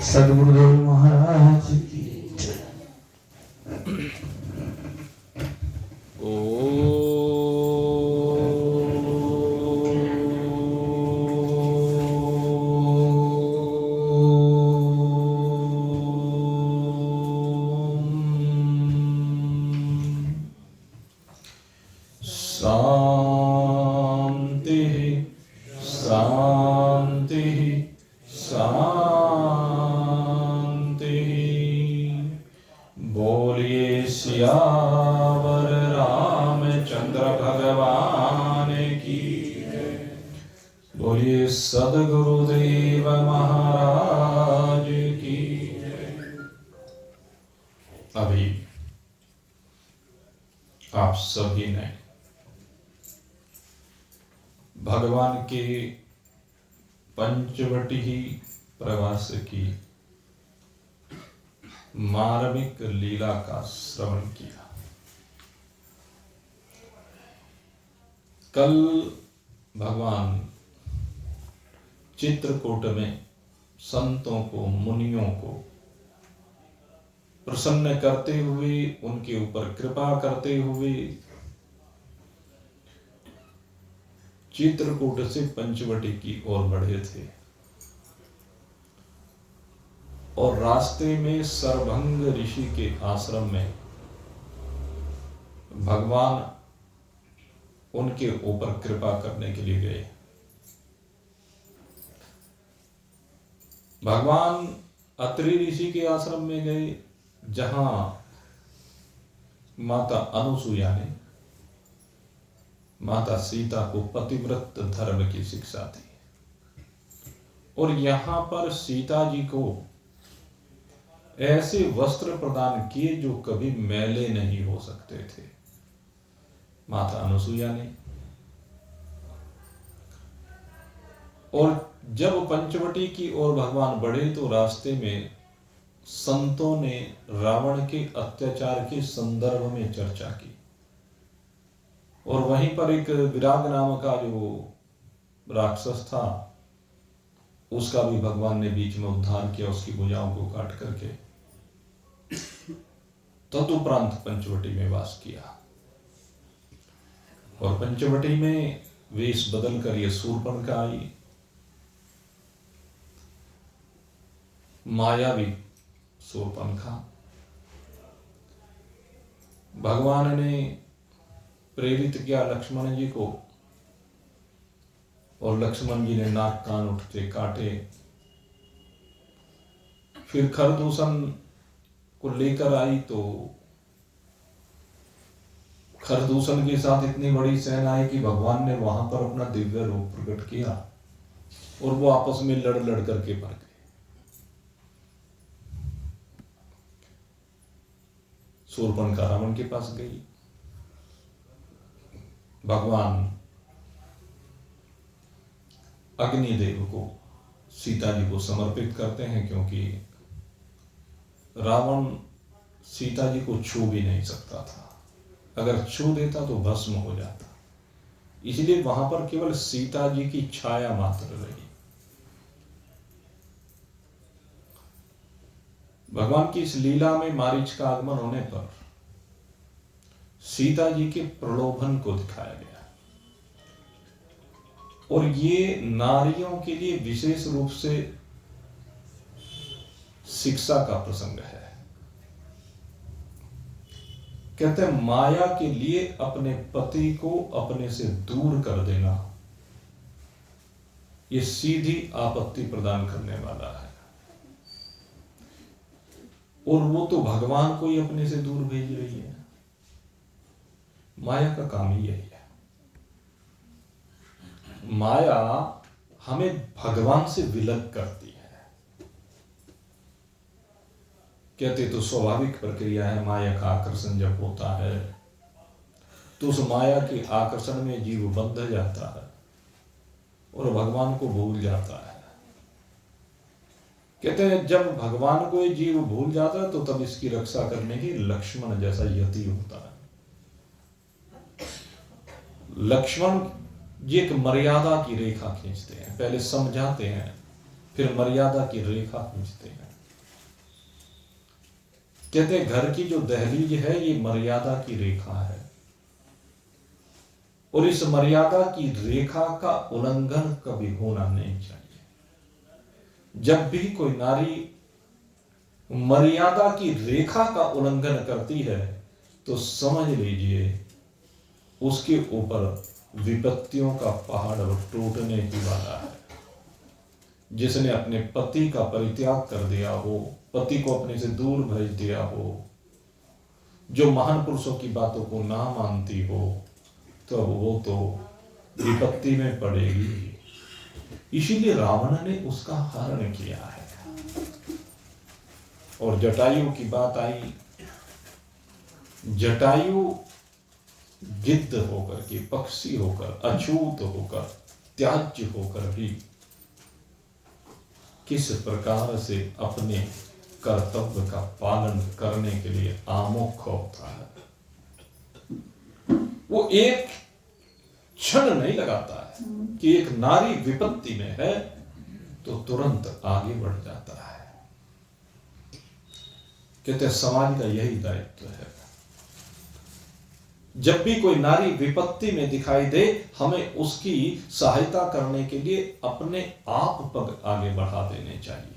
सद्गुरुदेव महाराज की शांति शांति शांति। बोलिए सियावर रामचंद्र भगवान की, बोलिए सद्गुरुदेव महाराज की। अभी आप सभी ने भगवान के पंचवटी प्रवास की मार्मिक लीला का श्रवण किया। कल भगवान चित्रकूट में संतों को, मुनियों को प्रसन्न करते हुए, उनके ऊपर कृपा करते हुए चित्रकूट से पंचवटी की ओर बढ़े थे और रास्ते में सरभंग ऋषि के आश्रम में भगवान उनके ऊपर कृपा करने के लिए गए। भगवान अत्रि ऋषि के आश्रम में गए, जहां माता अनुसुईया ने माता सीता को पतिव्रत धर्म की शिक्षा दी और यहां पर सीता जी को ऐसे वस्त्र प्रदान किए जो कभी मैले नहीं हो सकते थे। माता अनुसुईया ने, और जब पंचवटी की ओर भगवान बढ़े तो रास्ते में संतों ने रावण के अत्याचार के संदर्भ में चर्चा की और वहीं पर एक विराग नाम का जो राक्षस था उसका भी भगवान ने बीच में उद्धार किया, उसकी भुजाओं को काट करके। तदुपरांत पंचवटी में वास किया और पंचवटी में वेश बदल कर ये शूर्पणखा आई। मायावी शूर्पणखा। भगवान ने प्रेरित किया लक्ष्मण जी को और लक्ष्मण जी ने नाक कान उठते काटे। फिर खरदूषण को लेकर आई तो खरदूषण के साथ इतनी बड़ी सेना आई कि भगवान ने वहां पर अपना दिव्य रूप प्रकट किया और वो आपस में लड़ लड़ करके मर गए। शूर्पणखा रावण के पास गई। भगवान अग्निदेव को, सीता जी को समर्पित करते हैं, क्योंकि रावण सीता जी को छू भी नहीं सकता था। अगर छू देता तो भस्म हो जाता, इसलिए वहां पर केवल सीता जी की छाया मात्र रही। भगवान की इस लीला में मारीच का आगमन होने पर सीता जी के प्रलोभन को दिखाया गया और ये नारियों के लिए विशेष रूप से शिक्षा का प्रसंग है। कहते हैं माया के लिए अपने पति को अपने से दूर कर देना ये सीधी आपत्ति प्रदान करने वाला है, और वो तो भगवान को ही अपने से दूर भेज रही है। माया का काम ही यही है। माया हमें भगवान से विलग करती है। कहते तो स्वाभाविक प्रक्रिया है, माया का आकर्षण जब होता है तो उस माया के आकर्षण में जीव बंध जाता है और भगवान को भूल जाता है। कहते हैं जब भगवान को ये जीव भूल जाता है तो तब इसकी रक्षा करने की लक्ष्मण जैसा यति होता है। लक्ष्मण जी एक मर्यादा की रेखा खींचते हैं, पहले समझाते हैं फिर मर्यादा की रेखा खींचते हैं। कहते हैं घर की जो दहलीज है ये मर्यादा की रेखा है, और इस मर्यादा की रेखा का उल्लंघन कभी होना नहीं चाहिए। जब भी कोई नारी मर्यादा की रेखा का उल्लंघन करती है तो समझ लीजिए उसके ऊपर विपत्तियों का पहाड़ टूटने की वाला है। जिसने अपने पति का परित्याग कर दिया हो, पति को अपने से दूर भेज दिया हो, जो महान पुरुषों की बातों को ना मानती हो, तो वो तो विपत्ति में पड़ेगी। इसीलिए रावण ने उसका हरण किया है। और जटायु की बात आई, जटायु गिद्ध होकर के, पक्षी होकर, अछूत होकर, त्याज्य होकर भी किस प्रकार से अपने कर्तव्य का पालन करने के लिए आमुख होता है। वो एक क्षण नहीं लगाता है कि एक नारी विपत्ति में है तो तुरंत आगे बढ़ जाता है। कहते हैं समाज का यही दायित्व है, जब भी कोई नारी विपत्ति में दिखाई दे हमें उसकी सहायता करने के लिए अपने आप पग आगे बढ़ा देने चाहिए।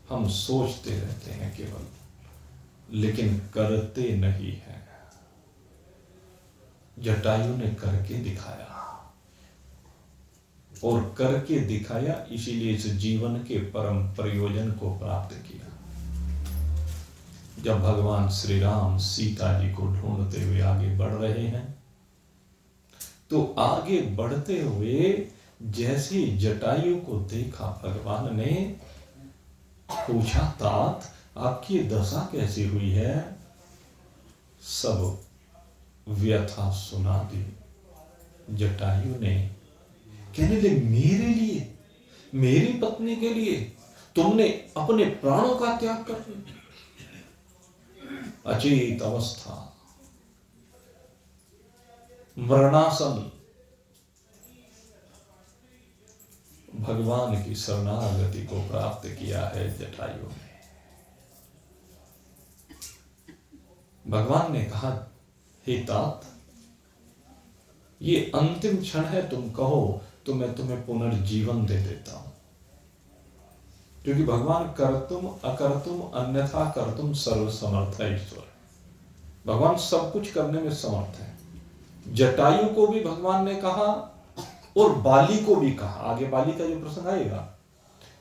हम सोचते रहते हैं केवल, लेकिन करते नहीं हैं। जटायु ने करके दिखाया, और करके दिखाया, इसीलिए इस जीवन के परम प्रयोजन को प्राप्त किया। जब भगवान श्री राम सीता जी को ढूंढते हुए आगे बढ़ रहे हैं, तो आगे बढ़ते हुए जैसे जटायु को देखा, भगवान ने पूछा, तात आपकी दशा कैसी हुई है? सब व्यथा सुना दी। जटायु ने कहने लगे, मेरे लिए, मेरी पत्नी के लिए तुमने अपने प्राणों का त्याग कर दिया? अचेत अवस्था, मरणासन, भगवान की शरणागति को प्राप्त किया है जटायु ने। भगवान ने कहा, हे तात, ये अंतिम क्षण है, तुम कहो तो मैं तुम्हें पुनर्जीवन दे देता हूं। क्योंकि भगवान कर्तुम अकर्तुम अन्यथा कर्तुम सर्वसमर्थ है ईश्वर। भगवान सब कुछ करने में समर्थ है। जटायु को भी भगवान ने कहा और बाली को भी कहा। आगे बाली का जो प्रसंग आएगा,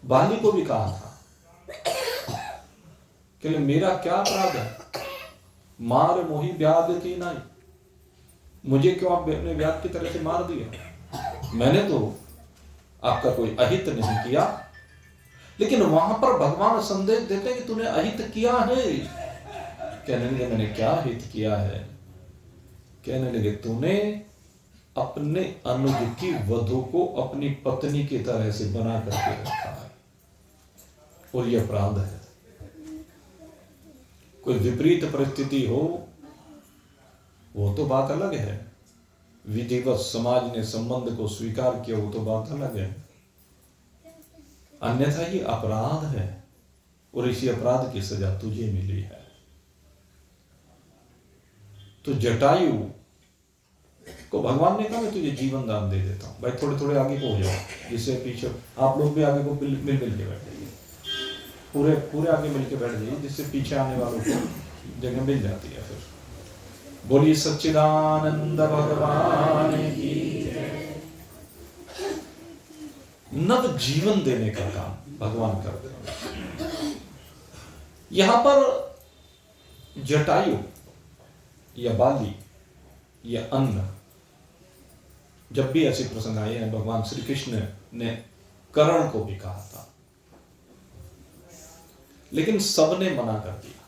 बाली को भी कहा था कि मेरा क्या अपराध है, मार मोही व्याध की नहीं, मुझे क्यों आप अपने व्याध की तरह से मार दिया? मैंने तो आपका कोई अहित नहीं किया। लेकिन वहां पर भगवान संदेश देते कि तूने अहित किया है। कहने लगे, मैंने क्या हित किया है? कहने लगे, तूने अपने अनुज की वधु को अपनी पत्नी की तरह से बना करके रखा है, और यह अपराध है। कोई विपरीत परिस्थिति हो वो तो बात अलग है, विधिवत समाज ने संबंध को स्वीकार किया वो तो बात अलग है, अन्यथा ये अपराध है, और इसी अपराध की सजा तुझे मिली है। तो जटायु को भगवान ने कहा, मैं तुझे जीवन दान दे देता हूं। भाई थोड़े थोड़े आगे को हो जाओ, जिससे पीछे आप लोग भी आगे को मिल के बैठ जाइए, पूरे पूरे आगे मिल के बैठ जाइए, जिससे पीछे आने वालों को जगह मिल जाती है। फिर बोलिए सच्चिदानंद भगवान की। नव जीवन देने का काम भगवान करते हैं। यहां पर जटायु या बाली या अन्न, जब भी ऐसे प्रसंग आए हैं, भगवान श्री कृष्ण ने कर्ण को भी कहा था, लेकिन सबने मना कर दिया।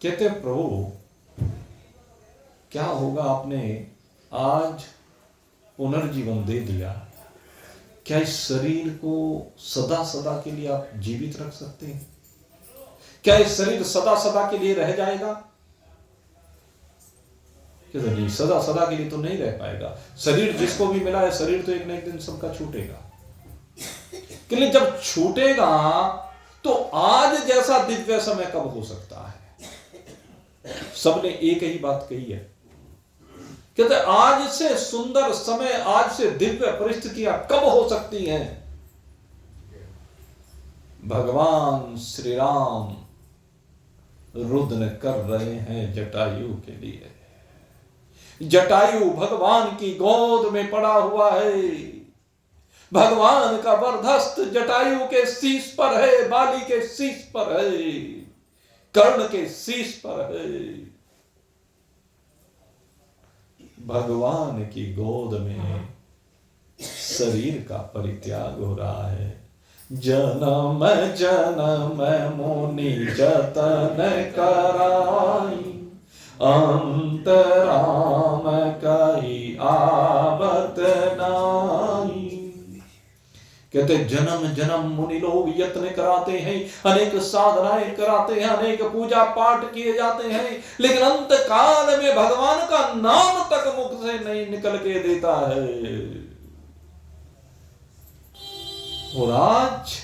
कहते प्रभु क्या होगा, आपने आज पुनर्जीवन दे दिया, क्या इस शरीर को सदा सदा के लिए आप जीवित रख सकते हैं? क्या इस शरीर सदा सदा के लिए रह जाएगा? नहीं, सदा सदा के लिए तो नहीं रह पाएगा। शरीर जिसको भी मिला है, शरीर तो एक न एक दिन सबका छूटेगा। लेकिन जब छूटेगा तो आज जैसा दिव्य समय कब हो सकता है? सबने एक ही बात कही है, कहते आज से सुंदर समय, आज से दिव्य परिस्थितियां कब हो सकती हैं? भगवान श्री राम रुदन कर रहे हैं जटायु के लिए। जटायु भगवान की गोद में पड़ा हुआ है, भगवान का वरदहस्त जटायु के शीश पर है, बाली के शीश पर है, कर्ण के शीश पर है। भगवान की गोद में शरीर का परित्याग हो रहा है। जन्म जन्म मुनि जतन कराई, अंत राम कही आबत नाई। कहते जन्म जन्म मुनि लोग यत्न कराते हैं, अनेक साधनाएं कराते हैं, अनेक पूजा पाठ किए जाते हैं, लेकिन अंत काल में भगवान का नाम तक मुख से नहीं निकल के देता है। और आज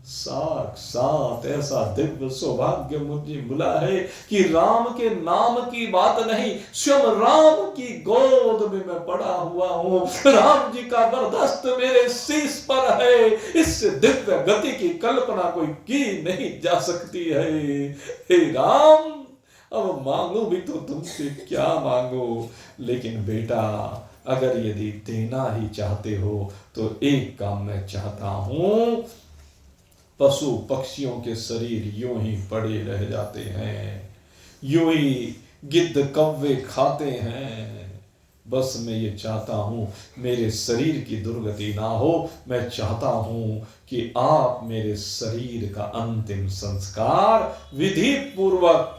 साक्षात ऐसा दिव्य सौभाग्य मुझे मिला है कि राम के नाम की बात नहीं, स्वयं राम की गोद में मैं पड़ा हुआ हूं, राम जी का वरदहस्त मेरे शीश पर है। इस दिव्य गति की कल्पना कोई की नहीं जा सकती है। हे राम, अब मांगू भी तो तुमसे क्या मांगो, लेकिन बेटा अगर यदि देना ही चाहते हो तो एक काम मैं चाहता हूं, पशु पक्षियों के शरीर यूं ही पड़े रह जाते हैं, यूं ही गिद्ध कौवे खाते हैं, बस मैं ये चाहता हूं मेरे शरीर की दुर्गति ना हो। मैं चाहता हूं कि आप मेरे शरीर का अंतिम संस्कार विधि पूर्वक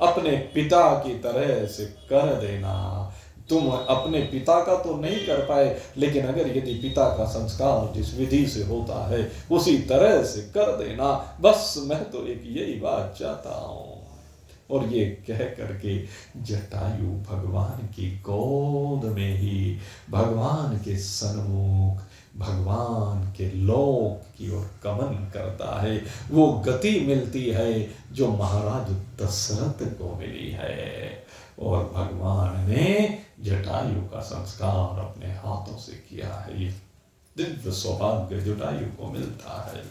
अपने पिता की तरह से कर देना। तुम अपने पिता का तो नहीं कर पाए, लेकिन अगर यदि पिता का संस्कार जिस विधि से होता है उसी तरह से कर देना, बस मैं तो एक यही बात चाहता हूं। और ये कह करके जटायु भगवान की गोद में ही भगवान के सन्मुख भगवान के लोक की ओर गमन करता है। वो गति मिलती है जो महाराज दशरथ को मिली है, और भगवान ने जटायु का संस्कार अपने हाथों से किया है। ये दिव्य सौभाग्य जटायु को मिलता है।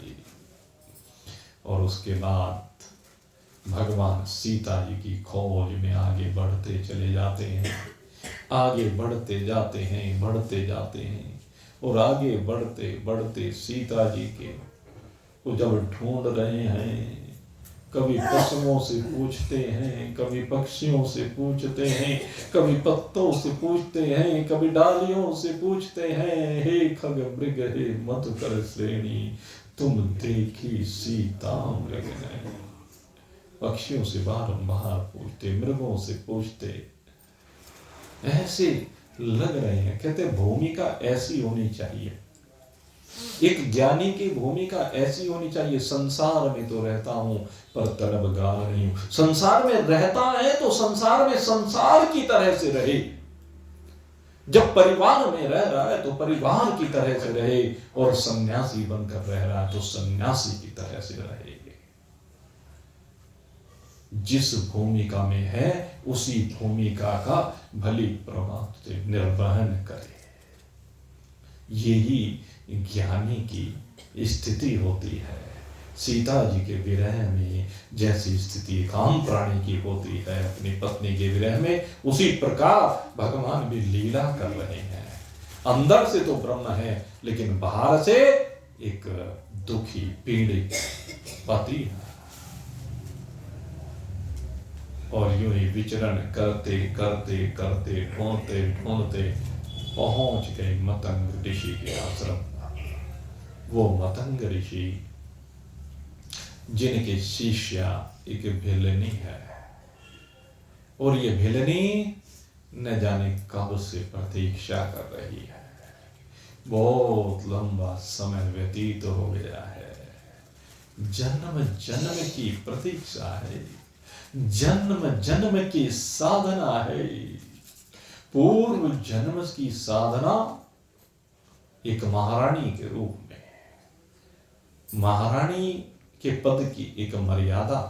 और उसके बाद भगवान सीता जी की खोज में आगे बढ़ते चले जाते हैं, आगे बढ़ते जाते हैं, बढ़ते जाते हैं, और आगे बढ़ते बढ़ते सीता जी के को जब ढूंढ रहे हैं, कभी पशुओं से पूछते हैं, कभी पक्षियों से पूछते हैं, कभी पत्तों से पूछते हैं, कभी डालियों से पूछते हैं, हे खग मृग हे मधुकर श्रेणी तुम देखी सीता मृग ने। पक्षियों से बारंबार पूछते, मृगों से पूछते, ऐसे लग रहे हैं। कहते भूमिका ऐसी होनी चाहिए, एक ज्ञानी की भूमिका ऐसी होनी चाहिए, संसार में तो रहता हूं पर तलबगार नहीं हूं। संसार में रहता है तो संसार में संसार की तरह से रहे, जब परिवार में रह रहा है तो परिवार की तरह से रहे, और सन्यासी बनकर रह रहा है तो सन्यासी की तरह से रहे। जिस भूमिका में है उसी भूमिका का भली प्रभाव से निर्वहन करे, यही ज्ञानी की स्थिति होती है। सीता जी के विरह में जैसी स्थिति काम प्राणी की होती है अपनी पत्नी के विरह में, उसी प्रकार भगवान भी लीला कर रहे हैं। अंदर से तो ब्रह्म है, लेकिन बाहर से एक दुखी पीड़ित पति है। और यूं ही विचरण करते करते करते ढूंढते ढूंढते पहुंच गए मतंग ऋषि के आश्रम। वो मतंग ऋषि जिनके शिष्या एक भिलनी है, और ये भिलनी न जाने कब से प्रतीक्षा कर रही है। बहुत लंबा समय व्यतीत हो गया है, जन्म जन्म की प्रतीक्षा है, जन्म जन्म की साधना है। पूर्व जन्म की साधना एक महारानी के रूप में, महारानी के पद की एक मर्यादा,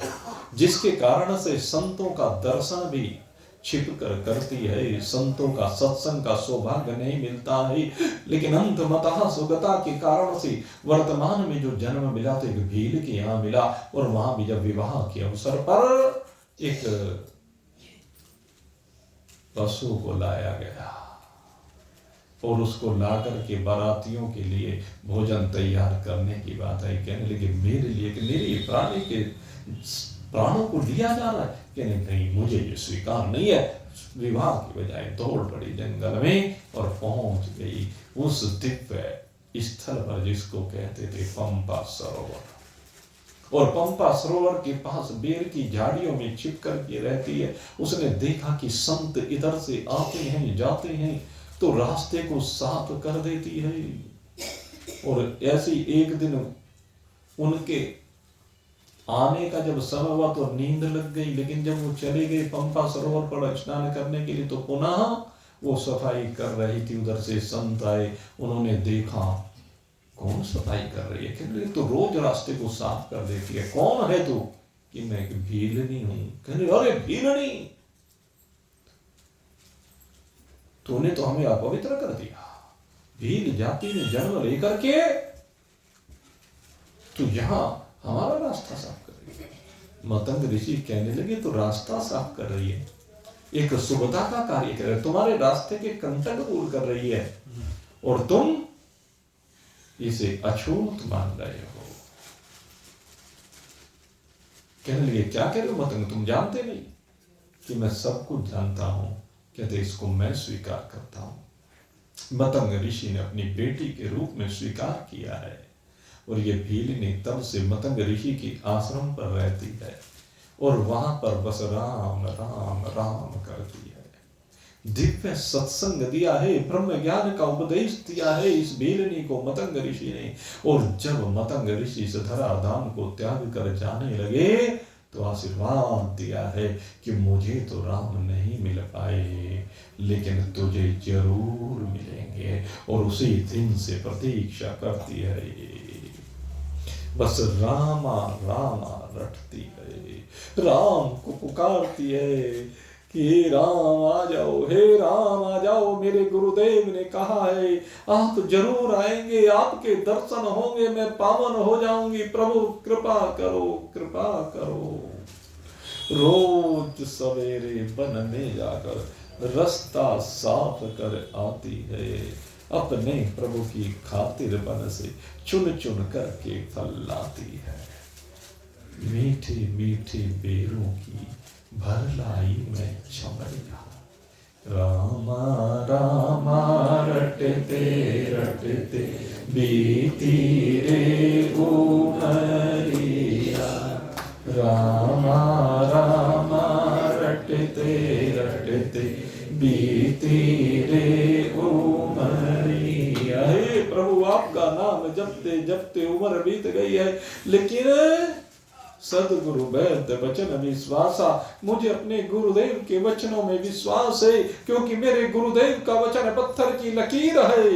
जिसके कारण से संतों का दर्शन भी छिप कर करती है, संतों का सत्संग का सौभाग्य नहीं मिलता है। लेकिन अंतमतः सुगता के कारण से वर्तमान में जो जन्म मिला तो एक भील के यहाँ मिला, और वहां भी जब विवाह के अवसर पर एक पशु को लाया गया और उसको ला करके बारातियों के लिए भोजन तैयार करने की बात है। कहने लगे मेरे लिए कि मेरे प्राणी के प्राणों को लिया जा रहा है। कहने नहीं, मुझे ये स्वीकार नहीं है। विवाह की बजाय दौड़ पड़ी जंगल में और पहुंच गई उस दिव्य स्थल पर जिसको कहते थे पंपा सरोवर। और पंपा सरोवर के पास बेर की झाड़ियों में छिप करके रहती है। उसने देखा कि संत इधर से आते हैं जाते हैं तो रास्ते को साफ कर देती है। और ऐसी एक दिन उनके आने का जब समय हुआ तो नींद लग गई, लेकिन जब वो चले गए पंपा सरोवर पर स्नान करने के लिए तो पुनः वो सफाई कर रही थी। उधर से संत आए, उन्होंने देखा कौन सफाई कर रही है। कहने तो रोज रास्ते को साफ कर देती है। कौन है तू? कि मैं एक भीलनी हूं। कहने अरे भीलनी, तूने तो हमें अपवित्र कर दिया। भील जाति में जन्म लेकर के तू यहां हमारा रास्ता साफ कर रही है। मतंग ऋषि कहने लगे तो रास्ता साफ कर रही है, एक सुगता का कार्य कर रही है, तुम्हारे रास्ते के कंटक दूर कर रही है और तुम इसे अछूत मान रहे हो। कहने लगे क्या कह रहे हो मतंग, तुम जानते नहीं कि मैं सब कुछ जानता हूं। कहते इसको मैं स्वीकार करता हूं। मतंग ऋषि ने अपनी बेटी के रूप में स्वीकार किया है। और ये भीलनी तब से मतंग ऋषि की आश्रम पर रहती है और वहां पर बस राम राम राम करती है। दिव्य सत्संग दिया है, ब्रह्म ज्ञान का उपदेश दिया है इस भीलनी को मतंग ऋषि ने। और जब मतंग ऋषि इस धराधाम को त्याग कर जाने लगे तो आशीर्वाद दिया है कि मुझे तो राम नहीं मिल पाए, लेकिन तुझे जरूर मिलेंगे। और उसी दिन से प्रतीक्षा करती है, बस रामा रामा रटती है, राम को पुकारती है कि हे राम आ जाओ, हे राम आ जाओ। मेरे गुरुदेव ने कहा है आप जरूर आएंगे, आपके दर्शन होंगे, मैं पावन हो जाऊंगी। प्रभु कृपा करो, कृपा करो। रोज सवेरे वन में जाकर रास्ता साफ कर आती है, अपने प्रभु की खातिर वन से चुन चुन करके फल लाती है। मीठे मीठे बेरों की भर लाई मैं चमड़िया, रामा रामा रटते रटते बीती रे उमरिया, रामा रामा रटते रटते बीती रे उमरिया। हे प्रभु आपका नाम जपते जपते उम्र बीत गई है, लेकिन सदगुरु वैद्य वचन विश्वासा, मुझे अपने गुरुदेव के वचनों में विश्वास है, क्योंकि मेरे गुरुदेव का वचन पत्थर की लकीर है।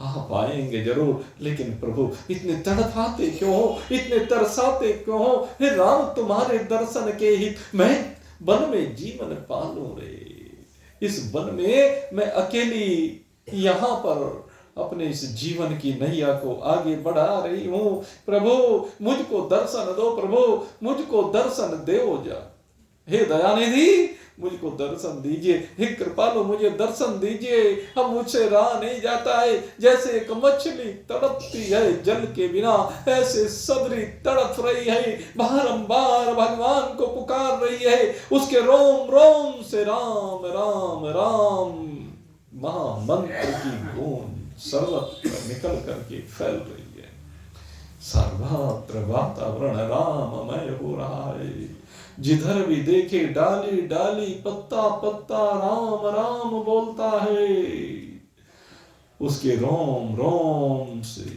आप आएंगे जरूर, लेकिन प्रभु इतने तड़पाते क्यों हो, इतने तरसाते क्यों हो? हे राम तुम्हारे दर्शन के ही मैं वन में जीवन पालूं रे। इस वन में मैं अकेली यहाँ पर अपने इस जीवन की नैया को आगे बढ़ा रही हूं। प्रभु मुझको दर्शन दो, प्रभु मुझको दर्शन दो जा। हे दयानिधि मुझको दर्शन दीजिए, हे कृपालु मुझे दर्शन दीजिए। हम मुझसे रहा नहीं जाता है, जैसे एक मछली तड़पती है जल के बिना, ऐसे सदरी तड़प रही है, बारंबार भगवान को पुकार रही है। उसके रोम रोम से राम राम राम महामंत्र की गूंज सर्वत्र निकल करके फैल रही है। सर्वत्र वातावरण राममय हो रहा है। जिधर भी देखे डाली डाली पत्ता पत्ता राम राम बोलता है। उसके रोम रोम से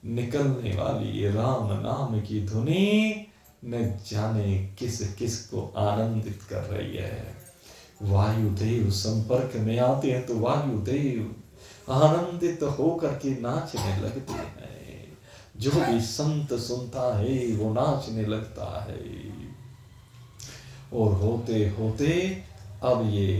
निकलने वाली ये राम नाम की धुनी न जाने किस किस को आनंदित कर रही है। वायुदेव संपर्क में आते हैं तो वायुदेव आनंदित होकर के नाचने लगते हैं। जो भी संत सुनता है वो नाचने लगता है। और होते होते अब ये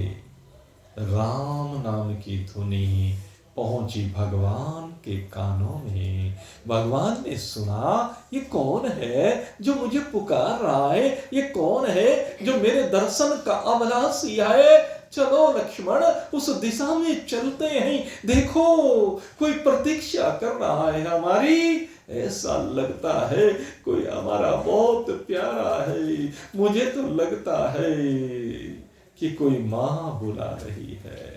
राम नाम की धुनी पहुंची भगवान के कानों में। भगवान ने सुना, ये कौन है जो मुझे पुकार रहा है, ये कौन है जो मेरे दर्शन का अभिलाषी है। चलो लक्ष्मण उस दिशा में चलते हैं, देखो कोई प्रतीक्षा कर रहा है हमारी। ऐसा लगता है कोई हमारा बहुत प्यारा है। मुझे तो लगता है कि कोई माँ बुला रही है,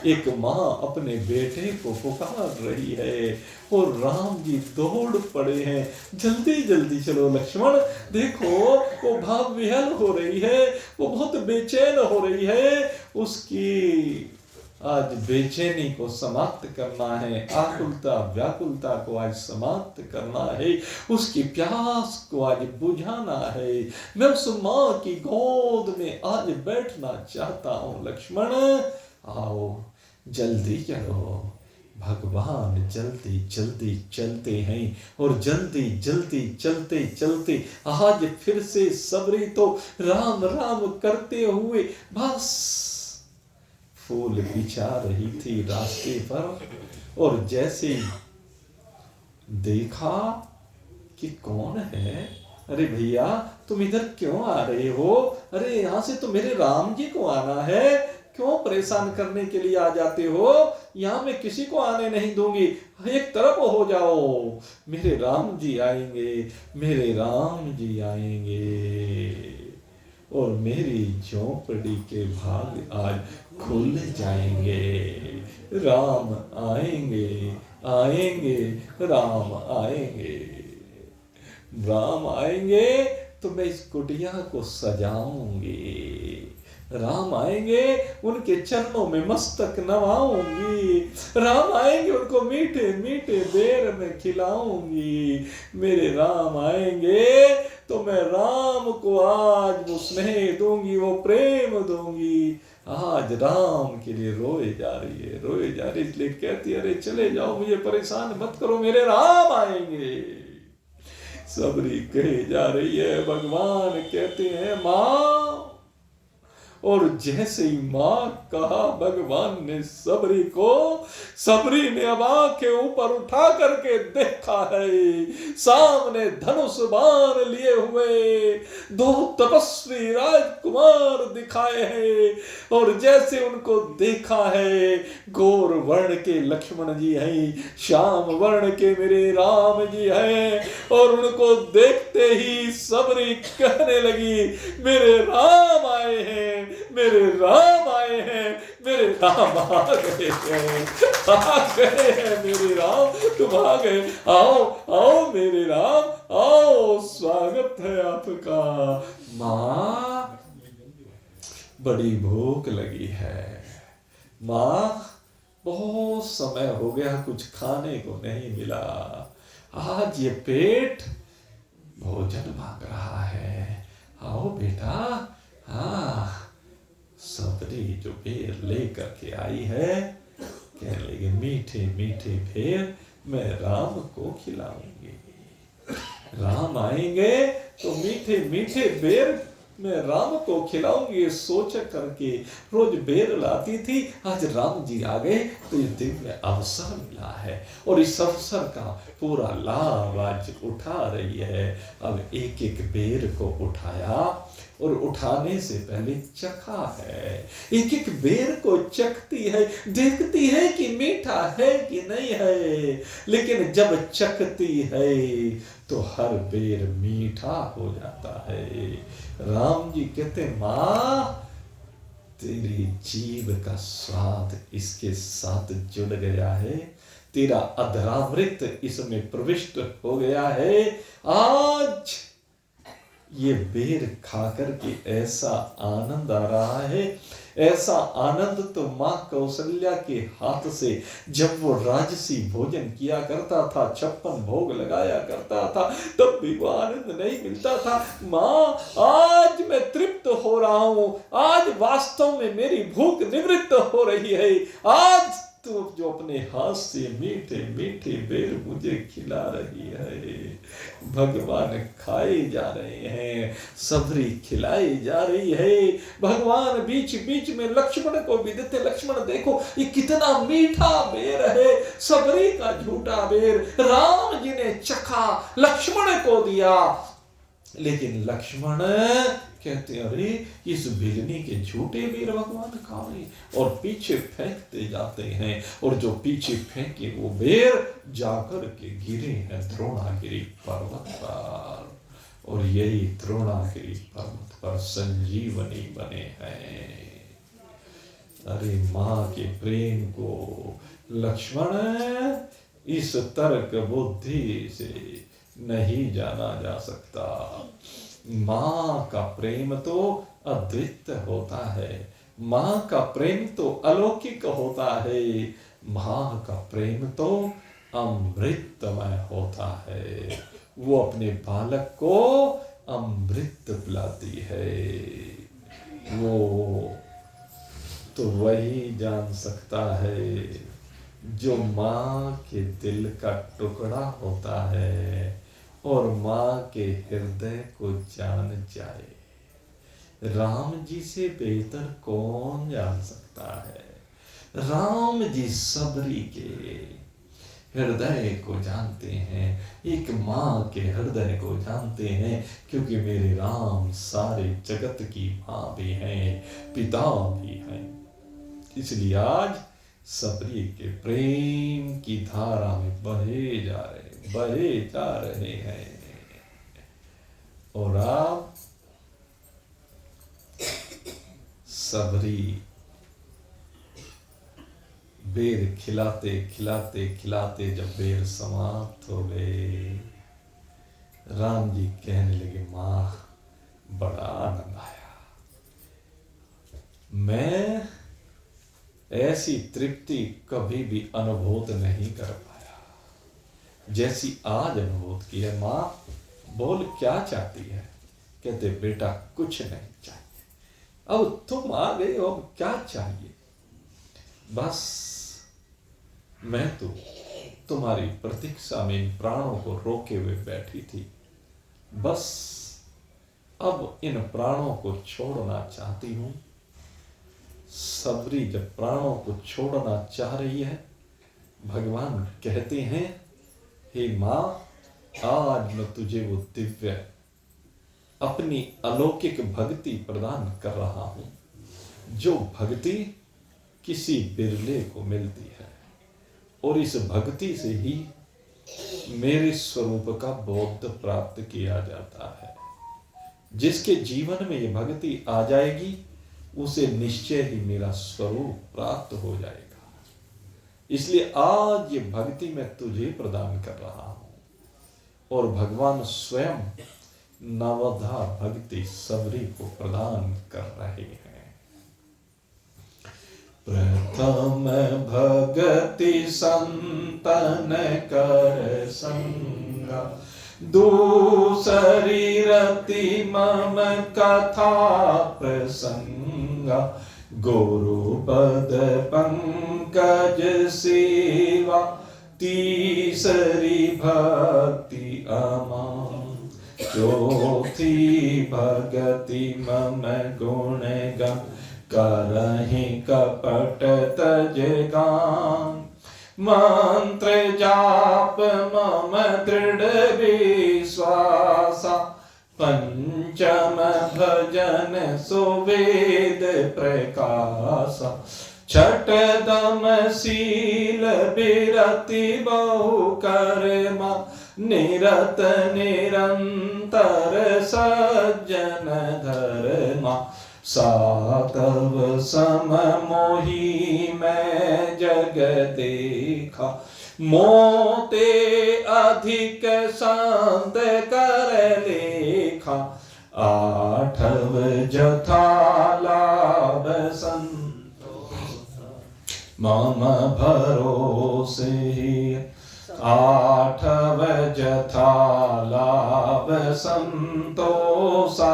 एक माँ अपने बेटे को पुकार रही है। और राम जी दौड़ पड़े हैं, जल्दी जल्दी चलो लक्ष्मण, देखो वो भाव विहल हो रही है, वो बहुत बेचैन हो रही है। उसकी आज बेचैनी को समाप्त करना है, आकुलता व्याकुलता को आज समाप्त करना है, उसकी प्यास को आज बुझाना है। मैं उस माँ की गोद में आज बैठना चाहता हूँ। लक्ष्मण आओ जल्दी चलो। भगवान जल्दी जल्दी चलते हैं और जल्दी जल्दी चलते चलते आज फिर से सबरी तो राम राम करते हुए बस फूल बिछा रही थी रास्ते पर। और जैसे देखा कि कौन है, अरे भैया तुम इधर क्यों आ रहे हो, अरे यहाँ से तो मेरे राम जी को आना है, क्यों परेशान करने के लिए आ जाते हो, यहाँ मैं किसी को आने नहीं दूंगी, एक तरफ हो जाओ, मेरे राम जी आएंगे, मेरे राम जी आएंगे और मेरी झोंपड़ी के भाग आज खुल जाएंगे। राम आएंगे आएंगे राम आएंगे, राम आएंगे तो मैं इस कुटिया को सजाऊंगी, राम आएंगे उनके चरणों में मस्तक नवाऊंगी, राम आएंगे उनको मीठे मीठे बेर में खिलाऊंगी, मेरे राम आएंगे तो मैं राम को आज वो स्नेह दूंगी, वो प्रेम दूंगी। आज राम के लिए रोए जा रही है, रोए जा रही, इसलिए कहती है अरे चले जाओ, मुझे परेशान मत करो, मेरे राम आएंगे। सबरी कहे जा रही है, भगवान कहते हैं माँ। और जैसे ही माँ कहा भगवान ने सबरी को, सबरी ने अब आंखें ऊपर उठा करके देखा है, सामने धनुष बाण लिए हुए दो तपस्वी राजकुमार दिखाए हैं। और जैसे उनको देखा है, गोर वर्ण के लक्ष्मण जी हैं, श्याम वर्ण के मेरे राम जी हैं। और उनको देखते ही सबरी कहने लगी मेरे राम आए हैं, मेरे राम आए हैं, मेरे राम आ गए हैं, आ गए हैं मेरे राम, तुम आ गए, आओ आओ मेरे राम आओ, स्वागत है आपका। माँ बड़ी भूख लगी है, माँ बहुत समय हो गया कुछ खाने को नहीं मिला, आज ये पेट भोजन मांग रहा है, आओ बेटा। हाँ सबरी जो बेर लेकर के आई है, कहने लगे मीठे मीठे बेर मैं राम को खिलाऊंगी, राम आएंगे तो मीठे मीठे बेर मैं राम को खिलाऊंगी। सोच करके रोज बेर लाती थी, आज राम जी आ गए तो ये दिव्य अवसर मिला है और इस अवसर का पूरा लाभ आज उठा रही है। अब एक एक बेर को उठाया और उठाने से पहले चखा है, एक एक बेर को चखती है, देखती है कि मीठा है कि नहीं है। लेकिन जब चखती है तो हर बेर मीठा हो जाता है। राम जी कहते माँ तेरी जीभ का स्वाद इसके साथ जुड़ गया है, तेरा अधरामृत इसमें प्रविष्ट हो गया है। आज ये बेर खाकर के ऐसा आनंद आ रहा है, ऐसा आनंद तो माँ कौशल्या के हाथ से जब वो राजसी भोजन किया करता था, 56 भोग लगाया करता था, तब भी वो आनंद नहीं मिलता था। माँ आज मैं तृप्त हो रहा हूँ, आज वास्तव में मेरी भूख निवृत्त हो रही है, आज तू जो अपने हाथ से मीठे मीठे बेर मुझे खिला रही है, भगवान खाए जा रहे हैं, सबरी खिलाई जा रही है। भगवान बीच बीच में लक्ष्मण को भी देते, लक्ष्मण देखो ये कितना मीठा बेर है, सबरी का झूठा बेर राम जी ने चखा, लक्ष्मण को दिया। लेकिन लक्ष्मण कहते अरे इस भिलनी के झूठे बेर भगवान खा रहे, और पीछे फेंकते जाते हैं, और जो पीछे फेंके वो बेर जाकर के गिरे हैं द्रोणागिरी पर्वत पर, और यही द्रोणागिरी पर्वत पर संजीवनी बने हैं। अरे माँ के प्रेम को लक्ष्मण इस तर्क बुद्धि से नहीं जाना जा सकता। माँ का प्रेम तो अद्वितीय होता है, माँ का प्रेम तो अलौकिक होता है, माँ का प्रेम तो अमृतमय होता है। वो अपने बालक को अमृत पिलाती है। वो तो वही जान सकता है जो माँ के दिल का टुकड़ा होता है और माँ के हृदय को जान जाए। राम जी से बेहतर कौन जान सकता है? राम जी सबरी के हृदय को जानते हैं, एक माँ के हृदय को जानते हैं, क्योंकि मेरे राम सारे जगत की माँ भी हैं, पिता भी हैं। इसलिए आज सबरी के प्रेम की धारा में बहे जा रहे हैं। और आप सबरी बेर खिलाते खिलाते खिलाते जब बेर समाप्त हो गए, राम जी कहने लगे माँ बड़ा आनंद आया, मैं ऐसी तृप्ति कभी भी अनुभूत नहीं कर पाया जैसी आज अनुभूत की है। माँ बोल क्या चाहती है? कहते बेटा कुछ नहीं चाहिए, अब तुम आ गए हो, अब क्या चाहिए? बस मैं तो तुम्हारी प्रतीक्षा में इन प्राणों को रोके हुए बैठी थी, बस अब इन प्राणों को छोड़ना चाहती हूं। सबरी जब प्राणों को छोड़ना चाह रही है, भगवान कहते हैं हे माँ, आज मैं तुझे वो दिव्य अपनी अलौकिक भक्ति प्रदान कर रहा हूं, जो भक्ति किसी बिरले को मिलती है, और इस भक्ति से ही मेरे स्वरूप का बोध प्राप्त किया जाता है। जिसके जीवन में ये भक्ति आ जाएगी उसे निश्चय ही मेरा स्वरूप प्राप्त हो जाएगा। इसलिए आज ये भक्ति मैं तुझे प्रदान कर रहा हूं। और भगवान स्वयं नवधा भक्ति सबरी को प्रदान कर रहे हैं। प्रथम भगति संतन कर संगा, दूसरी रति मम कथा प्रसंगा, गुरु पद पंकज सेवा, तीसरी भक्ति अमान, चौथी भगति मम गुण गम, करहि कपट तज गान, मंत्र जाप मम दृढ़ विश्वासा, पंचम भजन सुवेद प्रकाशा, छठदम शील बिरति बहु कर्मा, निरत निरंतर सज्जन धर्मा, सातव सम मोहि मैं जग देखा, मोते अधिक शांत कर लेखा, आठव जथा लाभ संतोष मम भरोसे, आठव जथा लाभ संतोषा,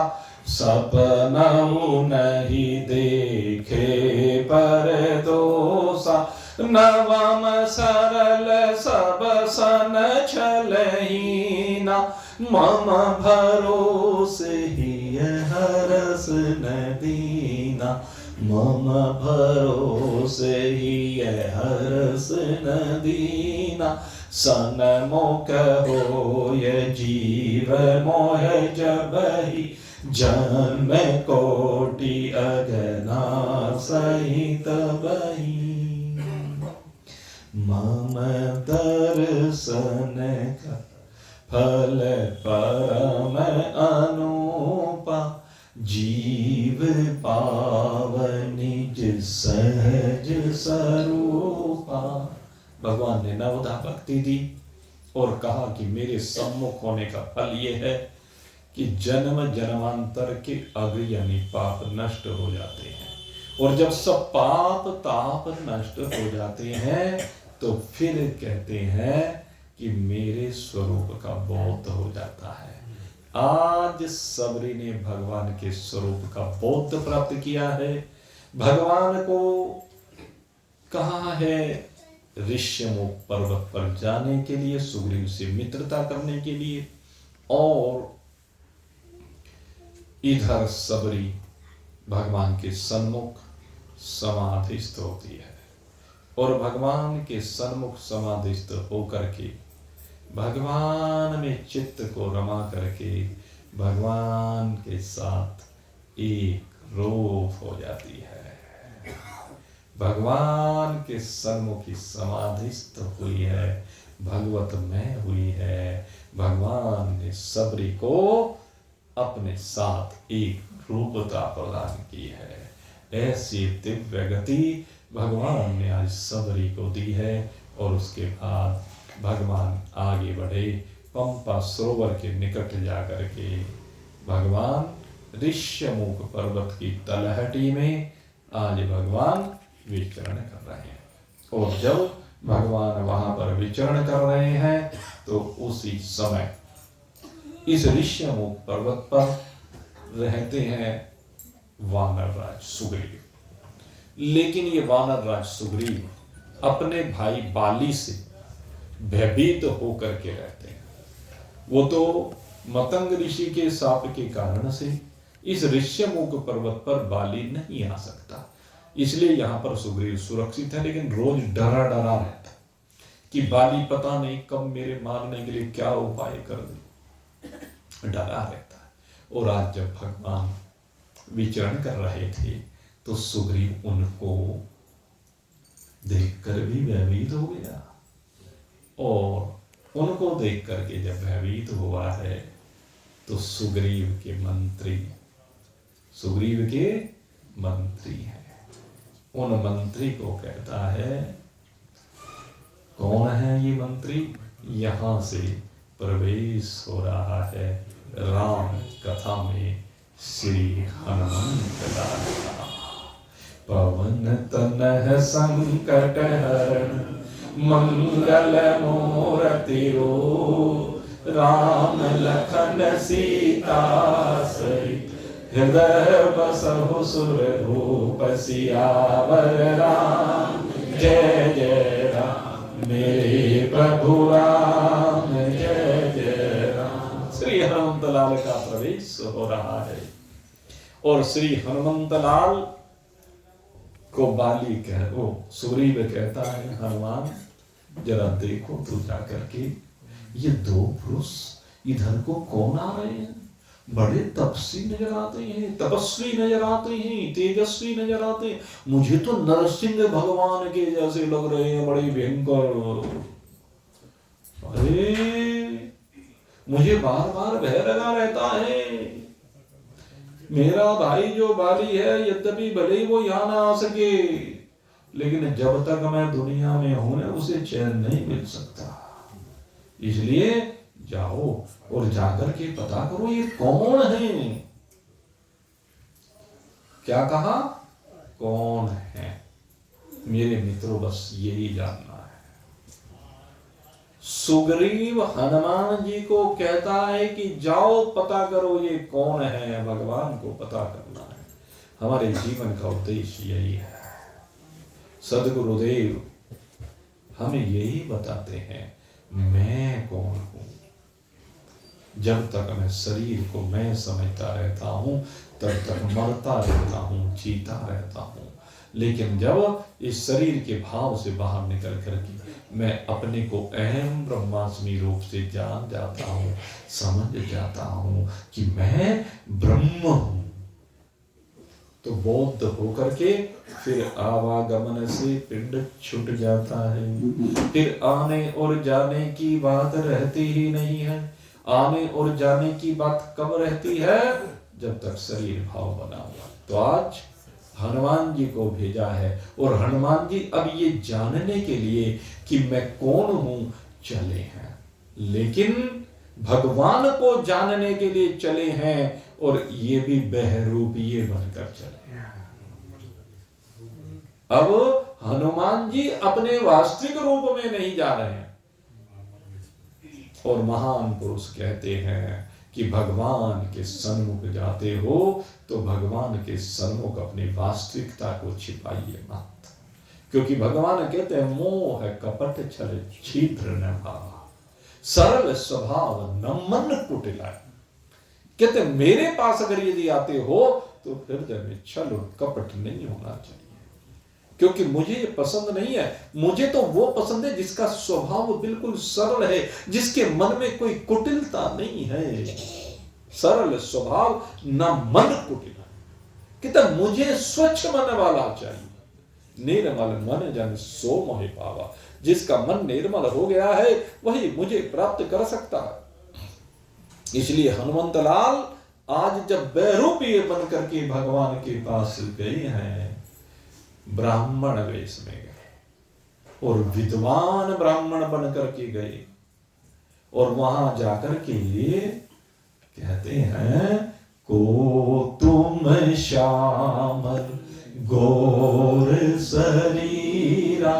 सपनऊ नहीं देखे पर दोषा, नवम सरल सब सन छलहीना, मम भरोसे ही हरस न दीना, मम भरोसे ही हरस न दीना, सन्मुख होय जीव मोह जबहि, जन्म कोटि अगना सहित बही, मम दर्शन का फल परम अनुपा, जीव पाव निज सहज स्वरूपा। भगवान ने नवधा भक्ति दी और कहा कि मेरे सम्मुख होने का फल ये है कि जन्म जन्मांतर के अग यानी पाप नष्ट हो जाते हैं, और जब सब पाप ताप नष्ट हो जाते हैं तो फिर कहते हैं कि मेरे स्वरूप का बोध हो जाता है। आज सबरी ने भगवान के स्वरूप का बोध प्राप्त किया है। भगवान को कहा है ऋष्यमुख पर्वत पर जाने के लिए, सुग्रीव से मित्रता करने के लिए, और इधर सबरी भगवान के सन्मुख समाधिस्थ होती है, और भगवान के सन्मुख समाधिस्थ होकर के भगवान में चित्त को रमा करके भगवान के साथ एक रूप हो जाती है। भगवान के सन्मुख समाधिस्थ हुई है, भगवत में हुई है। भगवान ने सबरी को अपने साथ एक रूपता प्रदान की है। ऐसी दिव्य गति भगवान ने आज सबरी को दी है। और उसके बाद भगवान आगे बढ़े, पंपा सरोवर के निकट जाकर के भगवान ऋष्यमुख पर्वत की तलहटी में आज भगवान विचरण कर रहे हैं। और जब भगवान वहां पर विचरण कर रहे हैं तो उसी समय इस ऋष्यमुख पर्वत पर रहते हैं वानर राज सुग्रीव। लेकिन ये वानर राज सुग्रीव अपने भाई बाली से भयभीत होकर के रहते हैं। वो तो मतंग ऋषि के शाप के कारण से इस ऋष्यमुख पर्वत पर बाली नहीं आ सकता, इसलिए यहां पर सुग्रीव सुरक्षित है। लेकिन रोज डरा डरा रहता कि बाली पता नहीं कब मेरे मारने के लिए क्या उपाय कर दे, डरा रहता है। और आज जब भगवान विचरण कर रहे थे तो सुग्रीव उनको देखकर भी भयभीत हो गया, और उनको देख करके जब भयभीत हुआ है तो सुग्रीव के मंत्री हैं, उन मंत्री को कहता है, कौन है ये मंत्री? यहां से प्रवेश हो रहा है राम कथा में श्री हनुमंत लाल का। पवन तनह संकट हरण मंगल मूर्ति रूप, राम लखन सीता सहित हृदय बसहु सुरभूप, सियावर राम जय जय राम, मेरे प्रभु राम जय जय राम। श्री हनुमंत लाल का प्रवेश हो रहा है। और श्री हनुमंत लाल को बाली सुग्रीव कहता है, हनुमान जरा देखो तू जाकर के, ये दो पुरुष इधर को कौन आ रहे हैं? बड़े तपस्वी नजर आते हैं, तपस्वी नजर आते हैं, तेजस्वी नजर आते हैं। मुझे तो नरसिंह भगवान के जैसे लग रहे हैं, बड़े भयंकर। अरे मुझे बार बार भय लगा रहता है। मेरा भाई जो बाली है, यद्यपि भले ही वो यहां ना आ सके, लेकिन जब तक मैं दुनिया में हूं ना, उसे चैन नहीं मिल सकता। इसलिए जाओ और जाकर के पता करो ये कौन है। क्या कहा? कौन है? मेरे मित्रों, बस यही जानना है। सुग्रीव हनुमान जी को कहता है कि जाओ पता करो ये कौन है, भगवान को पता करना है। हमारे जीवन का उद्देश्य यही है। सद्गुरुदेव हमें यही बताते हैं मैं कौन हूं। जब तक मैं शरीर को मैं समझता रहता हूं तब तक मरता रहता हूं, जीता रहता हूं। लेकिन जब इस शरीर के भाव से बाहर निकल करके मैं अपने को अहम ब्रह्मास्मि रूप से जान जाता हूं, समझ जाता हूं कि मैं ब्रह्म हूं, तो बौद्ध होकर के फिर आवागमन से पिंड छूट जाता है। फिर आने और जाने की बात रहती ही नहीं है। आने और जाने की बात कब रहती है? जब तक शरीर भाव बना हुआ। तो आज हनुमान जी को भेजा है और हनुमान जी अब ये जानने के लिए कि मैं कौन हूं चले हैं, लेकिन भगवान को जानने के लिए चले हैं और ये भी बहरूपिये बनकर चले हैं। अब हनुमान जी अपने वास्तविक रूप में नहीं जा रहे हैं। और महान पुरुष कहते हैं कि भगवान के सन्मुख जाते हो तो भगवान के सन्मुख अपनी वास्तविकता को छिपाइए मत, क्योंकि भगवान कहते हैं मोह कपट छल छिद्र न भावा, सरल स्वभाव न मन कुटिला। कहते मेरे पास अगर यदि आते हो तो हृदय में छल और कपट नहीं होना चाहिए, क्योंकि मुझे ये पसंद नहीं है। मुझे तो वो पसंद है जिसका स्वभाव बिल्कुल सरल है, जिसके मन में कोई कुटिलता नहीं है। सरल स्वभाव न मन कुटिल। कहता मुझे स्वच्छ मन वाला चाहिए। निर्मल मन जन सो मोहि पावा। जिसका मन निर्मल हो गया है वही मुझे प्राप्त कर सकता है। इसलिए हनुमंत लाल आज जब बहरूपिये बन करके भगवान के पास गए हैं, ब्राह्मण वेश में गए और विद्वान ब्राह्मण बन करके गए, और वहां जाकर के कहते हैं को तुम श्यामल गौर शरीरा,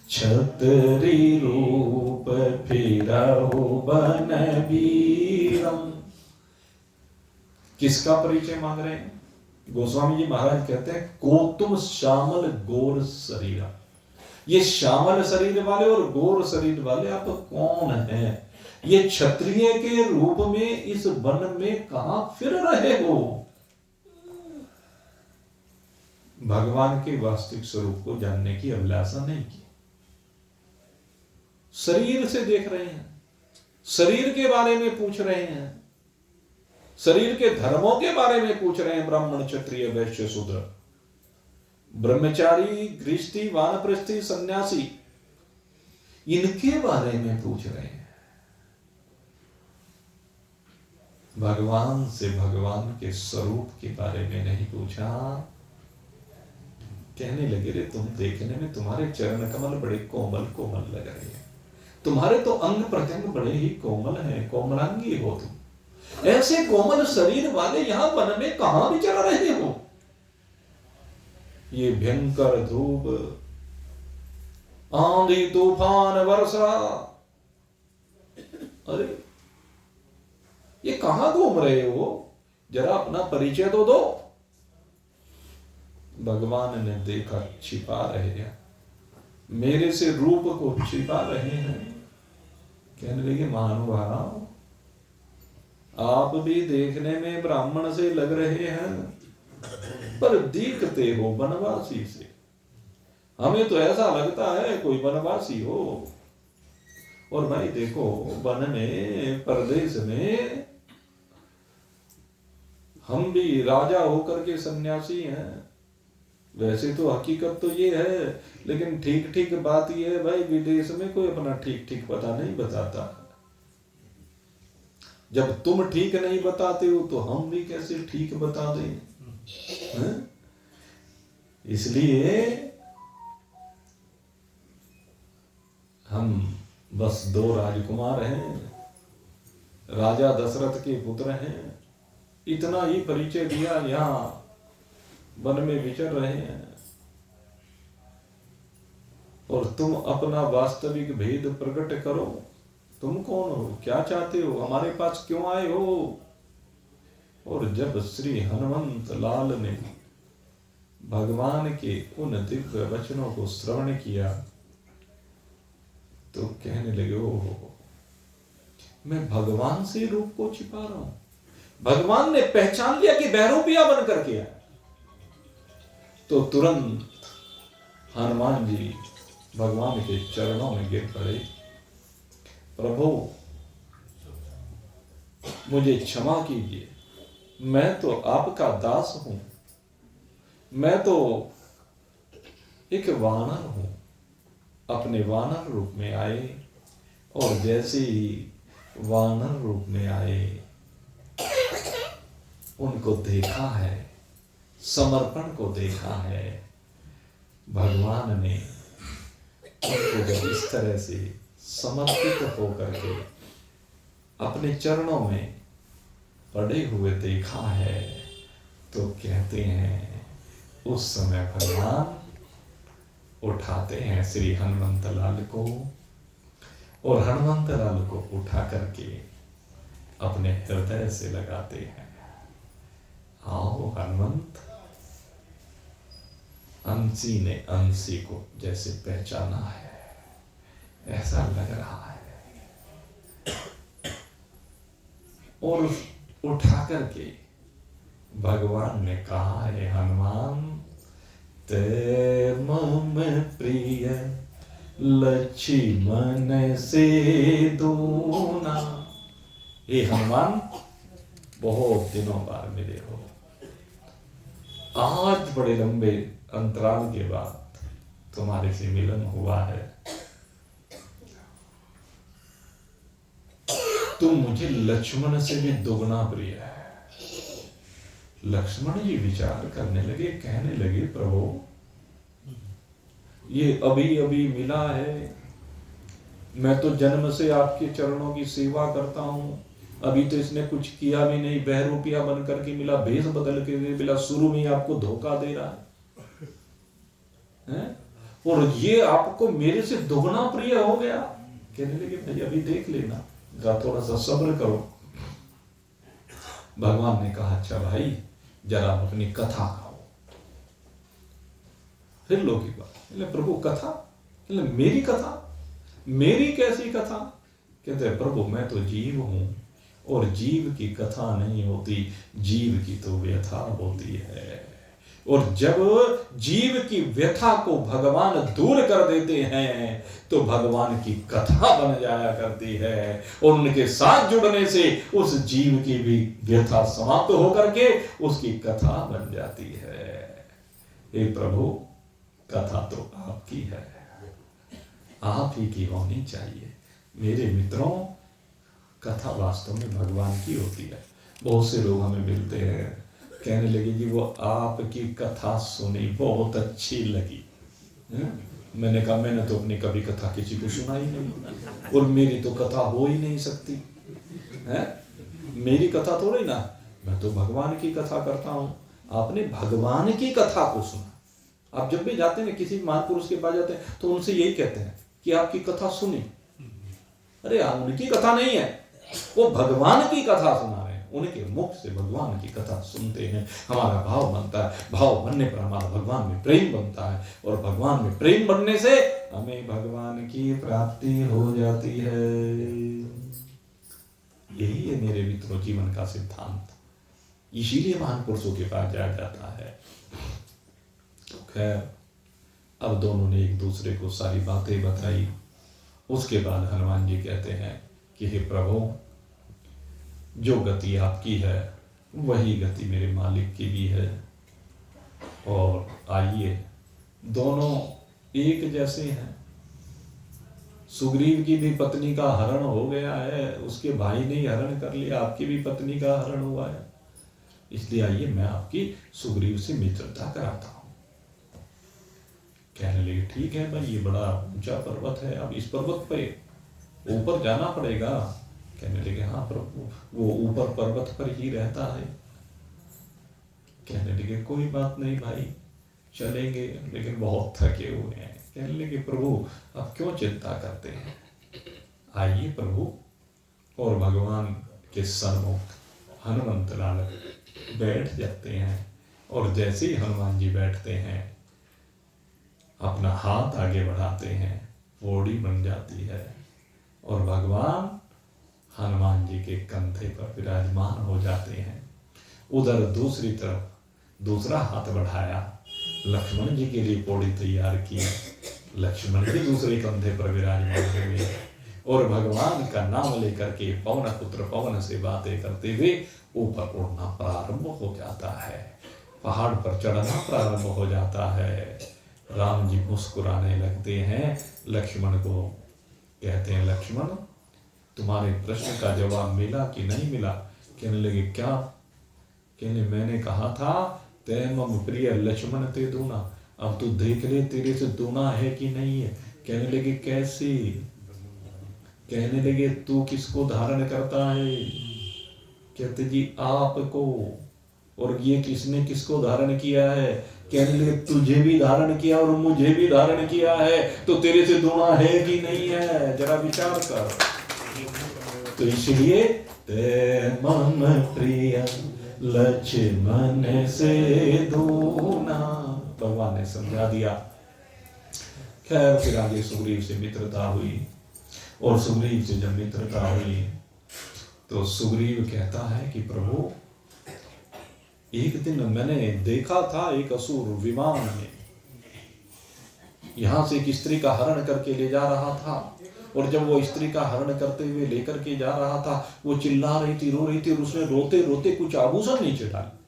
छतरी रूप फिरहु बन वीरम। किसका परिचय मांग रहे हैं? गोस्वामी जी महाराज कहते हैं को तुम श्यामल गौर शरीरा। ये श्यामल शरीर वाले और गौर शरीर वाले आप कौन हैं? ये क्षत्रिय के रूप में इस वन में कहां फिर रहे हो? भगवान के वास्तविक स्वरूप को जानने की अभिलाषा नहीं की, शरीर से देख रहे हैं, शरीर के बारे में पूछ रहे हैं, शरीर के धर्मों के बारे में पूछ रहे हैं। ब्राह्मण क्षत्रिय वैश्य शूद्र, ब्रह्मचारी गृहस्थी वानप्रस्थी सन्यासी, इनके बारे में पूछ रहे हैं। भगवान से भगवान के स्वरूप के बारे में नहीं पूछा। कहने लगे रे तुम देखने में तुम्हारे चरण कमल बड़े कोमल कोमल लग रहे हैं, तुम्हारे तो अंग प्रत्यंग बड़े ही कोमल हैं, कोमलांगी हो तुम। ऐसे कोमल शरीर वाले यहां वन में कहां विचर रहे हो? ये भयंकर धूप, आंधी तूफान वर्षा, अरे ये कहां घूम रहे हो? जरा अपना परिचय तो दो। भगवान ने देखा छिपा रहे हैं, मेरे से रूप को छिपा रहे हैं। कहने लगे महानुभाव, आप भी देखने में ब्राह्मण से लग रहे हैं, पर दिखते हो वनवासी से। हमें तो ऐसा लगता है कोई वनवासी हो। और भाई देखो, वन में परदेश में हम भी राजा होकर के सन्यासी हैं। वैसे तो हकीकत तो ये है, लेकिन ठीक ठीक बात ये है भाई, विदेश में कोई अपना ठीक ठीक पता नहीं बताता। जब तुम ठीक नहीं बताते हो तो हम भी कैसे ठीक बता दें? इसलिए हम बस दो राजकुमार हैं, राजा दशरथ के पुत्र हैं, इतना ही परिचय दिया, यहां वन में विचर रहे हैं। और तुम अपना वास्तविक भेद प्रकट करो। तुम कौन हो, क्या चाहते हो, हमारे पास क्यों आए हो? और जब श्री हनुमंत लाल ने भगवान के उन दिव्य वचनों को श्रवण किया तो कहने लगे, ओहो, मैं भगवान से रूप को छिपा रहा हूं। भगवान ने पहचान लिया कि बहरूपिया बन करके आया। तो तुरंत हनुमान जी भगवान के चरणों में गिर पड़े, प्रभु मुझे क्षमा कीजिए, मैं तो आपका दास हूं, मैं तो एक वानर हूं। अपने वानर रूप में आए और जैसे ही वानर रूप में आए, उनको देखा है, समर्पण को देखा है। भगवान ने उनको जब इस तरह से समर्पित होकर के अपने चरणों में पड़े हुए देखा है, तो कहते हैं उस समय भगवान उठाते हैं श्री हनुमंत लाल को, और हनुमंत लाल को उठा करके अपने हृदय से लगाते हैं। आओ हनुमंत। अंशी ने अंशी को जैसे पहचाना है, ऐसा लग रहा है, और उठा करके भगवान ने कहा है, हनुमान ते मम प्रिय लक्ष्मण से दूना। हे हनुमान, बहुत दिनों बाद मिले हो, आज बड़े लंबे अंतराल के बाद तुम्हारे से मिलन हुआ है। तुम मुझे लक्ष्मण से भी दोगुना प्रिय है। लक्ष्मण जी विचार करने लगे, कहने लगे, प्रभु ये अभी अभी मिला है, मैं तो जन्म से आपके चरणों की सेवा करता हूं, अभी तो इसने कुछ किया भी नहीं, बहरूपिया बन करके मिला, भेष बदल के मिला, शुरू में ही आपको धोखा दे रहा है? और ये आपको मेरे से दोगुना प्रिय हो गया। कहने लगे, भाई अभी देख लेना, थोड़ा सा सब्र करो। भगवान ने कहा, अच्छा भाई जरा अपनी कथा कहो। फिर लोग की बात, प्रभु कथा? मेरी कथा? मेरी कैसी कथा? कहते हैं, प्रभु मैं तो जीव हूं, और जीव की कथा नहीं होती, जीव की तो व्यथा होती है। और जब जीव की व्यथा को भगवान दूर कर देते हैं, तो भगवान की कथा बन जाया करती है, और उनके साथ जुड़ने से उस जीव की भी व्यथा समाप्त होकर के उसकी कथा बन जाती है। हे प्रभु, कथा तो आपकी है, आप ही की होनी चाहिए। मेरे मित्रों, कथा वास्तव में भगवान की होती है। बहुत से लोग हमें मिलते हैं, कहने लगे जी वो आपकी कथा सुनी, बहुत अच्छी लगी। मैंने कहा, मैंने तो अपनी कभी कथा किसी को सुनाई नहीं, और मेरी तो कथा हो ही नहीं सकती है। मेरी कथा थोड़ी ना, मैं तो भगवान की कथा करता हूं। आपने भगवान की कथा को सुना। आप जब भी जाते हैं किसी महापुरुष के पास जाते हैं, तो उनसे यही कहते हैं कि आपकी कथा सुनी। अरे उनकी कथा नहीं है, वो भगवान की कथा सुना रहे हैं, उनके मुख से भगवान की कथा सुनते हैं, हमारा भाव बनता है, भाव बनने पर हमारा भगवान में प्रेम बनता है, और भगवान में प्रेम बनने से हमें भगवान की प्राप्ति हो जाती है। यही है मेरे मित्रों जीवन का सिद्धांत। इसीलिए महान पुरुषों के पास जाया जाता है। तो खैर, अब दोनों ने एक दूसरे को सारी बातें बताई। उसके बाद हनुमान जी कहते हैं कि हे प्रभु, जो गति आपकी है वही गति मेरे मालिक की भी है, और आइए दोनों एक जैसे हैं। सुग्रीव की भी पत्नी का हरण हो गया है, उसके भाई ने हरण कर लिया, आपकी भी पत्नी का हरण हुआ है, इसलिए आइए मैं आपकी सुग्रीव से मित्रता कराता हूं। कहने लगे, ठीक है भाई, ये बड़ा ऊंचा पर्वत है, अब इस पर्वत पे ऊपर जाना पड़ेगा। कहने लगे, हाँ प्रभु, वो ऊपर पर्वत पर ही रहता है। कहने लगे, कोई बात नहीं भाई, चलेंगे, लेकिन बहुत थके हुए हैं। कहने लगे, प्रभु आप क्यों चिंता करते हैं, आइए प्रभु। और भगवान के सन्मुख हनुमंत लाल बैठ जाते हैं, और जैसे ही हनुमान जी बैठते हैं, अपना हाथ आगे बढ़ाते हैं, पौड़ी बन जाती है और भगवान हनुमान जी के कंधे पर विराजमान हो जाते हैं। उधर दूसरी तरफ दूसरा हाथ बढ़ाया, लक्ष्मण जी के लिए पौड़ी तैयार की, लक्ष्मण जी दूसरे कंधे पर विराजमान हुए और भगवान का नाम लेकर के पवन पुत्र पवन से बातें करते हुए ऊपर उड़ना प्रारंभ हो जाता है, पहाड़ पर चढ़ना प्रारंभ हो जाता है। राम जी मुस्कुराने लगते हैं, लक्ष्मण को कहते हैं, लक्ष्मण तुम्हारे प्रश्न का जवाब मिला कि नहीं मिला? कहने लगे क्या? कहने मैंने कहा था तय मम प्रिय लक्ष्मण ते दूना, अब तू देख ले तेरे से दूना है कि नहीं है। कहने लगे कैसे? कहने लगे तू किसको धारण करता है? कहते जी आपको। और ये किसने किसको धारण किया है? कहने लगे तुझे भी धारण किया और मुझे भी धारण किया है, तो तेरे से दूना है कि नहीं है? जरा विचार कर। तो इसलिए ते मम प्रिय लक्ष्मण से दूना, भगवान ने समझा दिया। खैर फिर आगे सुग्रीव से मित्रता हुई और सुग्रीव से जब मित्रता हुई तो सुग्रीव कहता है कि प्रभु एक दिन मैंने देखा था एक असुर विमान में यहां से एक स्त्री का हरण करके ले जा रहा था, और जब वो स्त्री का हरण करते हुए लेकर के जा रहा था वो चिल्ला रही थी, रो रही थी, और उसने रोते रोते कुछ आभूषण नीचे डाले।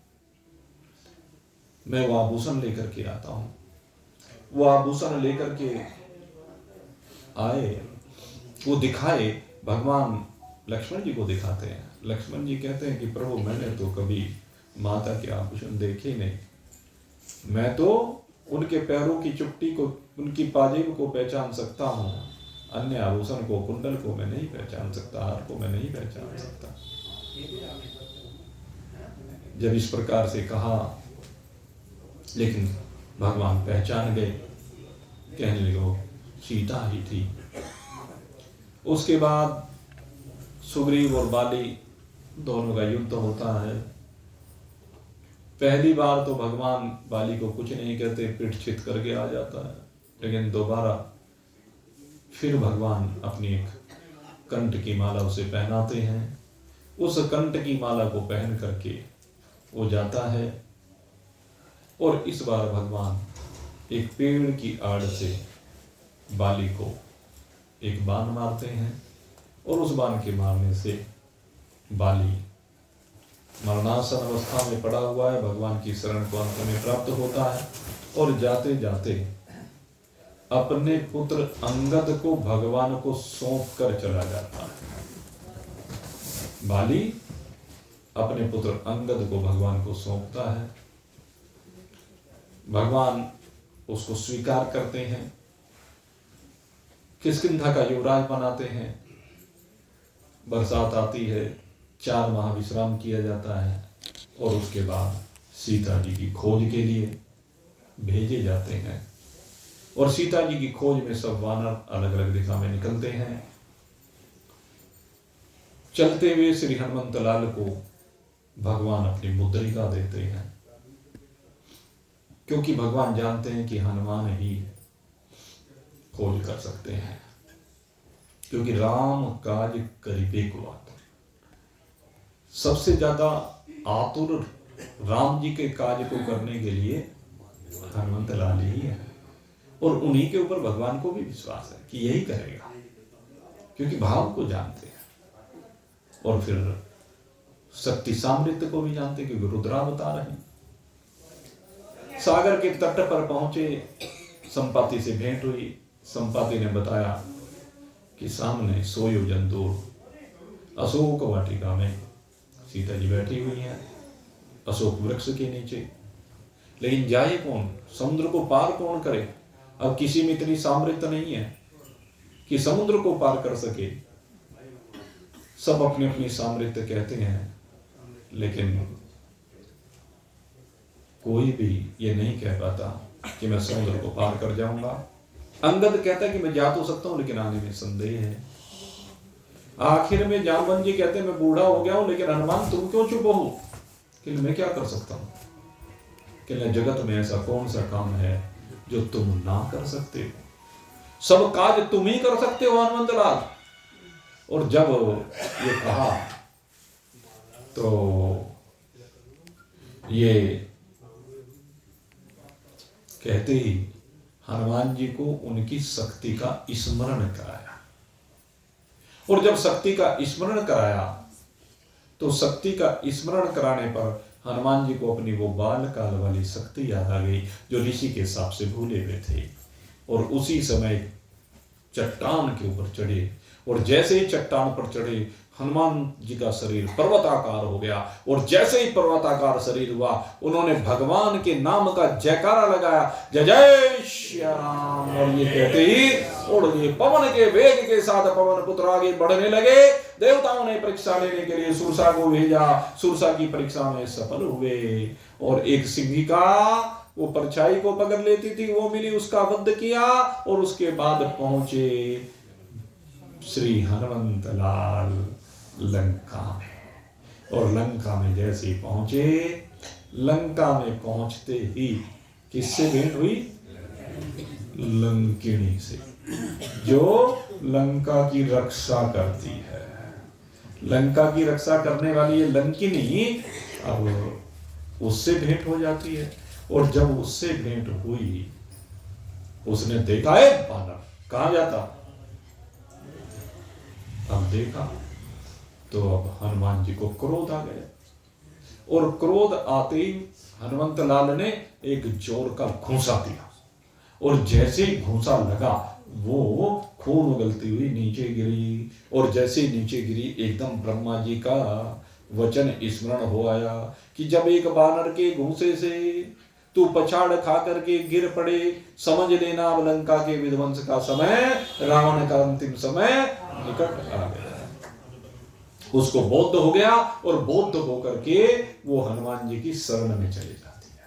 मैं वो आभूषण लेकर के आता हूं। वो आभूषण लेकर के आए, वो दिखाए, भगवान लक्ष्मण जी को दिखाते हैं। लक्ष्मण जी कहते हैं कि प्रभु मैंने तो कभी माता के आभूषण देखे नहीं, मैं तो उनके पैरों की चुट्टी को, उनकी पाजेब को पहचान सकता हूं, अन्य आभूषण को, कुंडल को मैं नहीं पहचान सकता, हार को मैं नहीं पहचान सकता। जब इस प्रकार से कहा, लेकिन भगवान पहचान गए, कहने लगे सीता ही थी। उसके बाद सुग्रीव और बाली दोनों का युद्ध होता है। पहली बार तो भगवान बाली को कुछ नहीं कहते, पीठ छित करके आ जाता है, लेकिन दोबारा फिर भगवान अपनी एक कंठ की माला उसे पहनाते हैं। उस कंठ की माला को पहन करके वो जाता है और इस बार भगवान एक पेड़ की आड़ से बाली को एक बाण मारते हैं और उस बाण के मारने से बाली मरणासन अवस्था में पड़ा हुआ है, भगवान की शरण को अंत में प्राप्त होता है और जाते जाते अपने पुत्र अंगद को भगवान को सौंप कर चला जाता है। बाली अपने पुत्र अंगद को भगवान को सौंपता है, भगवान उसको स्वीकार करते हैं, किष्किंधा का युवराज बनाते हैं। बरसात आती है, 4 माह विश्राम किया जाता है और उसके बाद सीता जी की खोज के लिए भेजे जाते हैं और सीता जी की खोज में सब वानर अलग अलग दिशा में निकलते हैं। चलते हुए श्री हनुमंत लाल को भगवान अपनी मुद्रिका देते हैं, क्योंकि भगवान जानते हैं कि हनुमान ही खोज कर सकते हैं, क्योंकि राम काज करिबे को आतुर, सबसे ज्यादा आतुर राम जी के कार्य को करने के लिए हनुमंत लाल ही है और उन्हीं के ऊपर भगवान को भी विश्वास है कि यही करेगा, क्योंकि भाव को जानते हैं और फिर शक्ति सामर्थ्य को भी जानते हैं, क्योंकि रुद्रावतार है। सागर के तट पर पहुंचे, संपाति से भेंट हुई। संपाति ने बताया कि सामने 100 योजन दूर अशोक वाटिका में सीता जी बैठी हुई हैं, अशोक वृक्ष के नीचे। लेकिन जाए कौन, समुद्र को पार कौन करे? अब किसी में इतनी सामर्थ्य नहीं है कि समुद्र को पार कर सके। सब अपनी अपनी सामर्थ्य कहते हैं, लेकिन कोई भी ये नहीं कह पाता कि मैं समुद्र को पार कर जाऊंगा। अंगद कहता है कि मैं जा तो सकता हूं, लेकिन आने में संदेह है। आखिर में जामवन जी कहते हैं मैं बूढ़ा हो गया हूं, लेकिन हनुमान तुम क्यों चुप हो? कि मैं क्या कर सकता हूं? कि जगत में ऐसा कौन सा काम है जो तुम ना कर सकते हो? सब काज तुम ही कर सकते हो हनुमंत लाल। और जब ये कहा तो ये कहते ही हनुमान जी को उनकी शक्ति का स्मरण कराया। और जब शक्ति का स्मरण कराया तो शक्ति का स्मरण कराने पर हनुमान जी को अपनी वो बाल काल वाली शक्ति याद आ गई जो ऋषि के हिसाब से भूले हुए थे। और उसी समय चट्टान के ऊपर चढ़े और जैसे ही चट्टान पर चढ़े हनुमान जी का शरीर पर्वताकार हो गया। और जैसे ही पर्वताकार शरीर हुआ उन्होंने भगवान के नाम का जयकारा लगाया, जय जय श्याम। और ये कहते ही उड़ गए पवन के वेग के साथ। पवन पुत्र आगे बढ़ने लगे। देवताओं ने परीक्षा लेने के लिए सुरसा को भेजा। सुरसा की परीक्षा में सफल हुए और एक सिंहिका वो परछाई को पकड़ लेती थी वो मिली, उसका वध किया। और उसके बाद पहुंचे श्री हनुमंत लाल लंका में। और लंका में जैसे ही पहुंचे, लंका में पहुंचते ही किससे भेंट हुई? लंकिणी से, जो लंका की रक्षा करती है। लंका की रक्षा करने वाली ये लंकिनी अब उससे भेंट हो जाती है। और जब उससे भेंट हुई उसने देखा है बानर कहां जाता। अब देखा तो अब हनुमान जी को क्रोध आ गया। और क्रोध आते ही हनुमंत लाल ने एक जोर का घूंसा दिया। और जैसे ही घूंसा लगा वो खून उगलती हुई नीचे गिरी। और जैसे ही नीचे गिरी एकदम ब्रह्मा जी का वचन स्मरण हो आया कि जब एक बानर के घूंसे से तू पछाड़ खा करके गिर पड़े, समझ लेना अब लंका के विध्वंस का समय, रावण का अंतिम समय निकट आ गया। उसको बोध हो गया और बोध होकर के वो हनुमान जी की शरण में चली जाती है।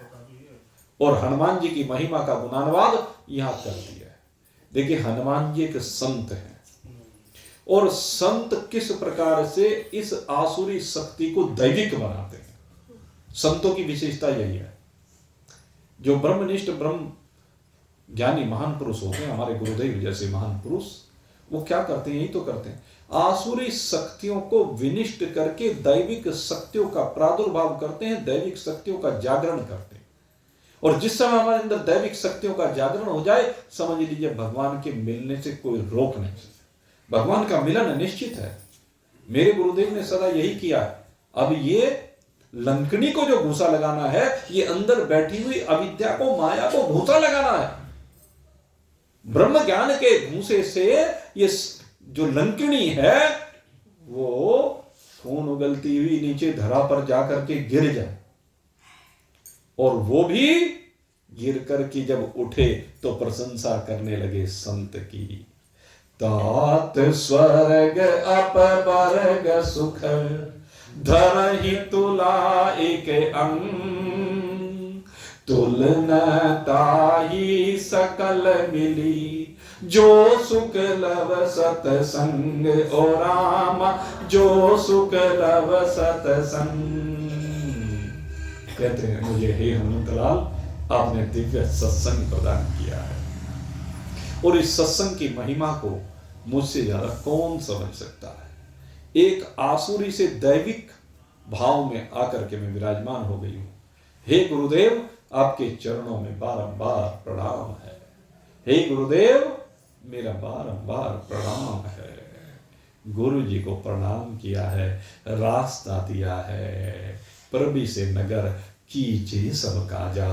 और हनुमान जी की महिमा का गुणानुवाद यहां कर दिया है। देखिए हनुमान जी एक संत है और संत किस प्रकार से इस आसुरी शक्ति को दैविक बनाते हैं। संतों की विशेषता यही है। जो ब्रह्मनिष्ठ ब्रह्म ज्ञानी महान पुरुष होते हैं, हमारे गुरुदेव जैसे महान पुरुष, वो क्या करते हैं? यही तो करते हैं, आसुरी शक्तियों को विनिष्ट करके दैविक शक्तियों का प्रादुर्भाव करते हैं, दैविक शक्तियों का जागरण करते हैं। और जिस समय हमारे अंदर दैविक शक्तियों का जागरण हो जाए, समझ लीजिए भगवान के मिलने से कोई रोक नहीं सकता। भगवान का मिलन निश्चित है। मेरे गुरुदेव ने सदा यही किया है। अब ये लंकनी को जो घूंसा लगाना है, ये अंदर बैठी हुई अविद्या को, माया को घूंसा लगाना है। ब्रह्म ज्ञान के घूंसे से ये जो लंकनी है वो खून उगलती हुई नीचे धरा पर जाकर के गिर जाए। और वो भी गिर करके जब उठे तो प्रशंसा करने लगे संत की। तात स्वर्ग अपवर्ग सुख धरहि तुला एक अंग, तुलनताही सकल मिली जो सुख लव सतसंग। ओ रामा जो सुख लव सतसंग। कहते हैं मुझे हे हनुमंत लाल आपने दिव्य सत्संग प्रदान किया है। और इस सत्संग की महिमा को मुझसे ज्यादा कौन समझ सकता है। एक आसुरी से दैविक भाव में आकर के मैं विराजमान हो गई हूं। हे गुरुदेव आपके चरणों में बारंबार प्रणाम है। हे गुरुदेव मेरा बारंबार प्रणाम है। गुरु जी को प्रणाम किया है, रास्ता दिया है। प्रभु से नगर कीजे सब काजा,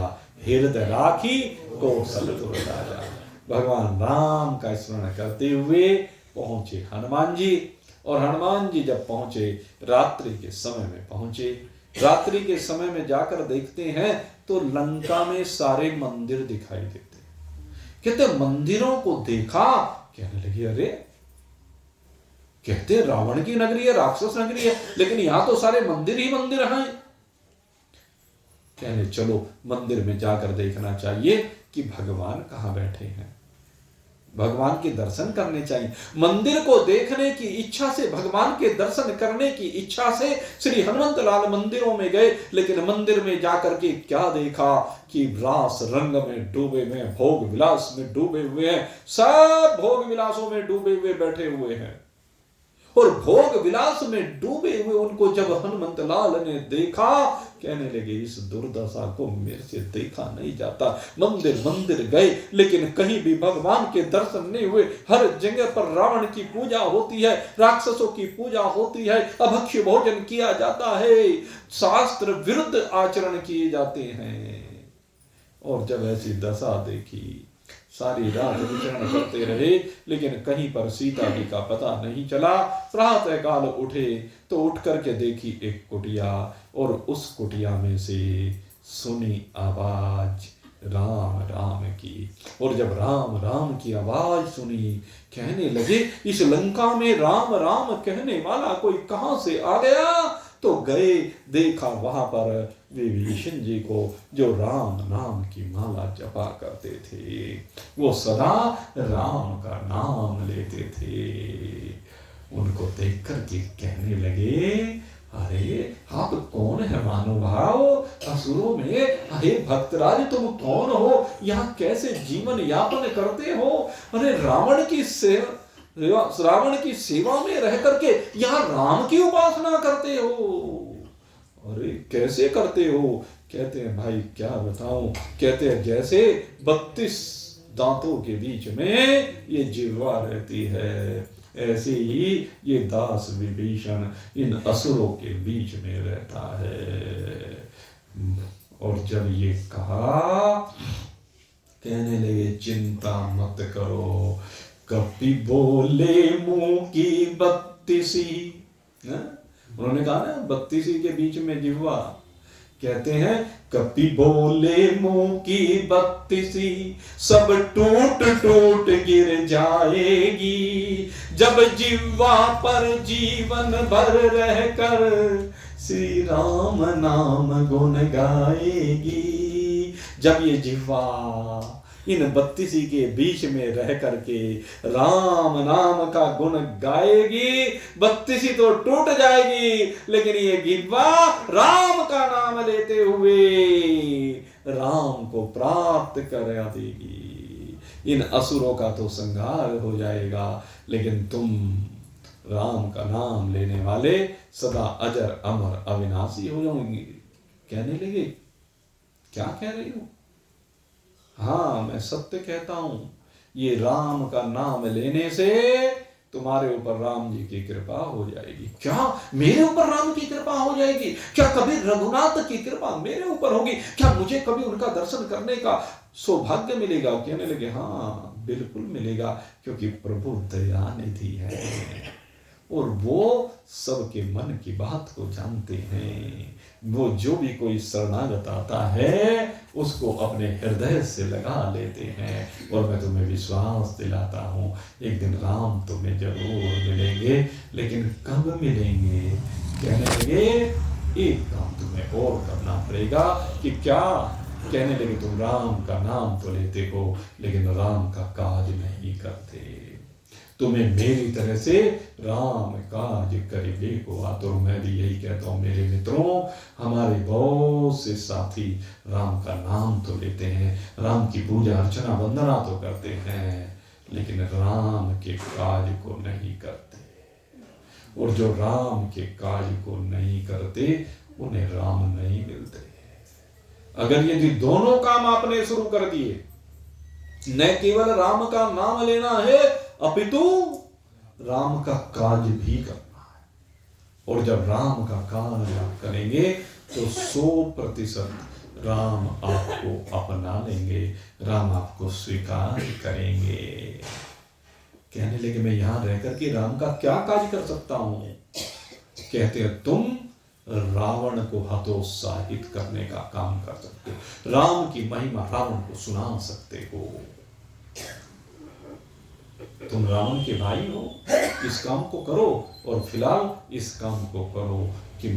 हृदय राखी कौशल राजा। भगवान राम का स्मरण करते हुए पहुंचे हनुमान जी। और हनुमान जी जब पहुंचे, रात्रि के समय में पहुंचे। रात्रि के समय में जाकर देखते हैं तो लंका में सारे मंदिर दिखाई देते। कहते मंदिरों को देखा, कहने लगे अरे, कहते रावण की नगरी है, राक्षस नगरी है, लेकिन यहां तो सारे मंदिर ही मंदिर हैं। कहने चलो मंदिर में जाकर देखना चाहिए कि भगवान कहां बैठे हैं। भगवान के दर्शन करने चाहिए। मंदिर को देखने की इच्छा से, भगवान के दर्शन करने की इच्छा से श्री हनुमंत लाल मंदिरों में गए, लेकिन मंदिर में जाकर के क्या देखा कि रास रंग में डूबे हुए, भोग विलास में डूबे हुए हैं, सब भोग विलासों में डूबे हुए बैठे हुए हैं। और भोग विलास में डूबे हुए उनको जब हनुमंत लाल ने देखा, कहने लगे इस दुर्दशा को मेरे से देखा नहीं जाता। मंदिर मंदिर गए, लेकिन कहीं भी भगवान के दर्शन नहीं हुए। हर जगह पर रावण की पूजा होती है, राक्षसों की पूजा होती है, अभक्ष्य भोजन किया जाता है, शास्त्र विरुद्ध आचरण किए जाते हैं। और जब ऐसी दशा देखी, सारी रात विचरण करते रहे, लेकिन कहीं पर सीता जी का पता नहीं चला। प्रातः काल उठे तो उठ करके देखी एक कुटिया, और उस कुटिया में से सुनी आवाज राम राम की। और जब राम राम की आवाज सुनी, कहने लगे इस लंका में राम राम कहने वाला कोई कहां से आ गया। तो गए, देखा वहां पर विभीषण जी को, जो राम नाम की माला जपा करते थे, वो सदा राम का नाम लेते थे। उनको देख करके कहने लगे, अरे आप कौन है महानुभाव, असुरों में, अरे भक्तराज तुम कौन हो, यहाँ कैसे जीवन यापन करते हो। अरे रावण की सेवा में रह करके यहाँ राम की उपासना करते हो। अरे कैसे करते हो। कहते हैं भाई क्या बताऊं। कहते हैं जैसे 32 दांतों के बीच में ये जिह्वा रहती है, ऐसे ही ये दास विभीषण इन असुरों के बीच में रहता है। और जब ये कहा, कहने लगे चिंता मत करो, कपि बोले मुंह की 32। उन्होंने कहा ना 32 के बीच में जिह्वा। कहते हैं कपि बोले मुंह की 32, सब टूट टूट गिर जाएगी, जब जिह्वा पर जीवन भर रहकर श्री राम नाम गुण गाएगी। जब ये जिह्वा इन 32 के बीच में रह करके राम नाम का गुण गाएगी, 32 तो टूट जाएगी, लेकिन ये जिह्वा राम का नाम लेते हुए राम को प्राप्त करा देगी। इन असुरों का तो संहार हो जाएगा, लेकिन तुम राम का नाम लेने वाले सदा अजर अमर अविनाशी हो जाओगी। कहने लगे क्या कह रही हो। हाँ मैं सत्य कहता हूं, ये राम का नाम लेने से तुम्हारे ऊपर राम जी की कृपा हो जाएगी। क्या मेरे ऊपर राम की कृपा हो जाएगी। क्या कभी रघुनाथ की कृपा मेरे ऊपर होगी। क्या मुझे कभी उनका दर्शन करने का सौभाग्य मिलेगा। कहने लगे हाँ बिल्कुल मिलेगा, क्योंकि प्रभु दयानिधि है और वो सबके मन की बात को जानते हैं। वो जो भी कोई शरणागत आता है उसको अपने हृदय से लगा लेते हैं। और मैं तुम्हें विश्वास दिलाता हूँ एक दिन राम तुम्हें जरूर मिलेंगे, लेकिन कब मिलेंगे। कहने लगे एक काम तुम्हें और करना पड़ेगा। कि क्या। कहने लगे तुम राम का नाम तो लेते हो, लेकिन राम का काज नहीं करते। तुम्हें मेरी तरह से राम काज करिबे को आतुर। मैं भी यही कहता हूँ मेरे मित्रों, हमारे बहुत से साथी राम का नाम तो लेते हैं, राम की पूजा अर्चना वंदना तो करते हैं, लेकिन राम के काज को नहीं करते। और जो राम के काज को नहीं करते उन्हें राम नहीं मिलते। अगर यदि दोनों काम आपने शुरू कर दिए, न केवल राम का नाम लेना है अपितु राम का काज भी करना है। और जब राम का काज आप करेंगे तो 100% राम आपको अपना लेंगे, राम आपको स्वीकार करेंगे। कहने लगे मैं यहां रहकर के राम का क्या काज कर सकता हूं। कहते हैं तुम रावण को हतोत्साहित करने का काम कर सकते हो, राम की महिमा रावण को सुना सकते हो। तुम रावण के भाई हो, इस काम को करो, और फिलहाल इस काम को करो कि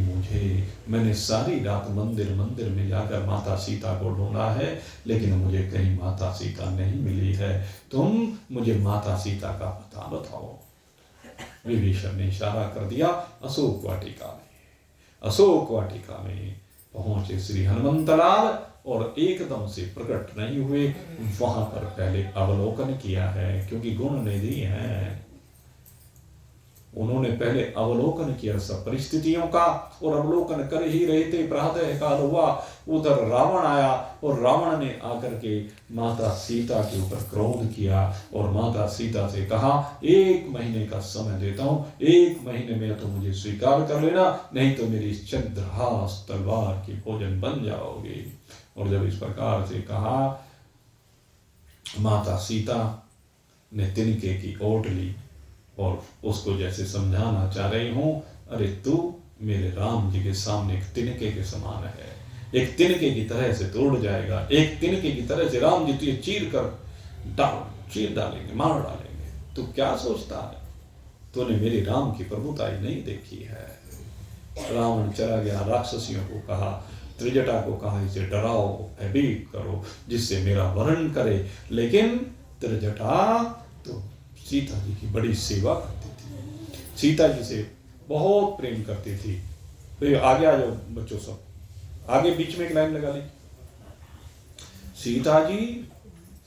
मैंने सारी रात मंदिर में जाकर माता सीता को ढूंढा है, लेकिन मुझे कहीं माता सीता नहीं मिली है। तुम मुझे माता सीता का पता बताओ। विभीषण ने इशारा कर दिया अशोक वाटिका में। अशोक वाटिका में पहुंचे श्री हनुमंतलाल और एकदम से प्रकट नहीं हुए, वहां पर पहले अवलोकन किया है, क्योंकि गुण निधि हैं। उन्होंने पहले अवलोकन किया सब परिस्थितियों का, और अवलोकन कर ही रहे थे, प्रातः काल हुआ, उधर रावण आया, और रावण ने आकर के माता सीता के ऊपर क्रोध किया, और माता सीता से कहा 1 महीने का समय देता हूं, 1 महीने में तो मुझे स्वीकार कर लेना, नहीं तो मेरी चंद्रहास तलवार की भोजन बन जाओगे। और जब इस प्रकार से कहा, माता सीता ने तिनके की ओट ली और उसको जैसे समझाना चाह रही हूं, अरे तू मेरे राम जी के सामने एक तिनके के समान है, एक तिनके की तरह से तोड़ जाएगा, एक तिनके की तरह से राम जी तुझे चीर डालेंगे, मार डालेंगे। तू क्या सोचता है? तूने मेरी राम की प्रभुताई नहीं देखी है। रावण चला गया, राक्षसियों को कहा, त्रिजटा को कहा इसे डराओ, भयभीत करो, जिससे मेरा वर्ण करे। लेकिन त्रिजटा तो सीता जी की बड़ी सेवा करती थी, सीता जी से बहुत प्रेम करती थी। तो आगे आ जाओ बच्चों, सब आगे बीच में एक लाइन लगा ली। सीता जी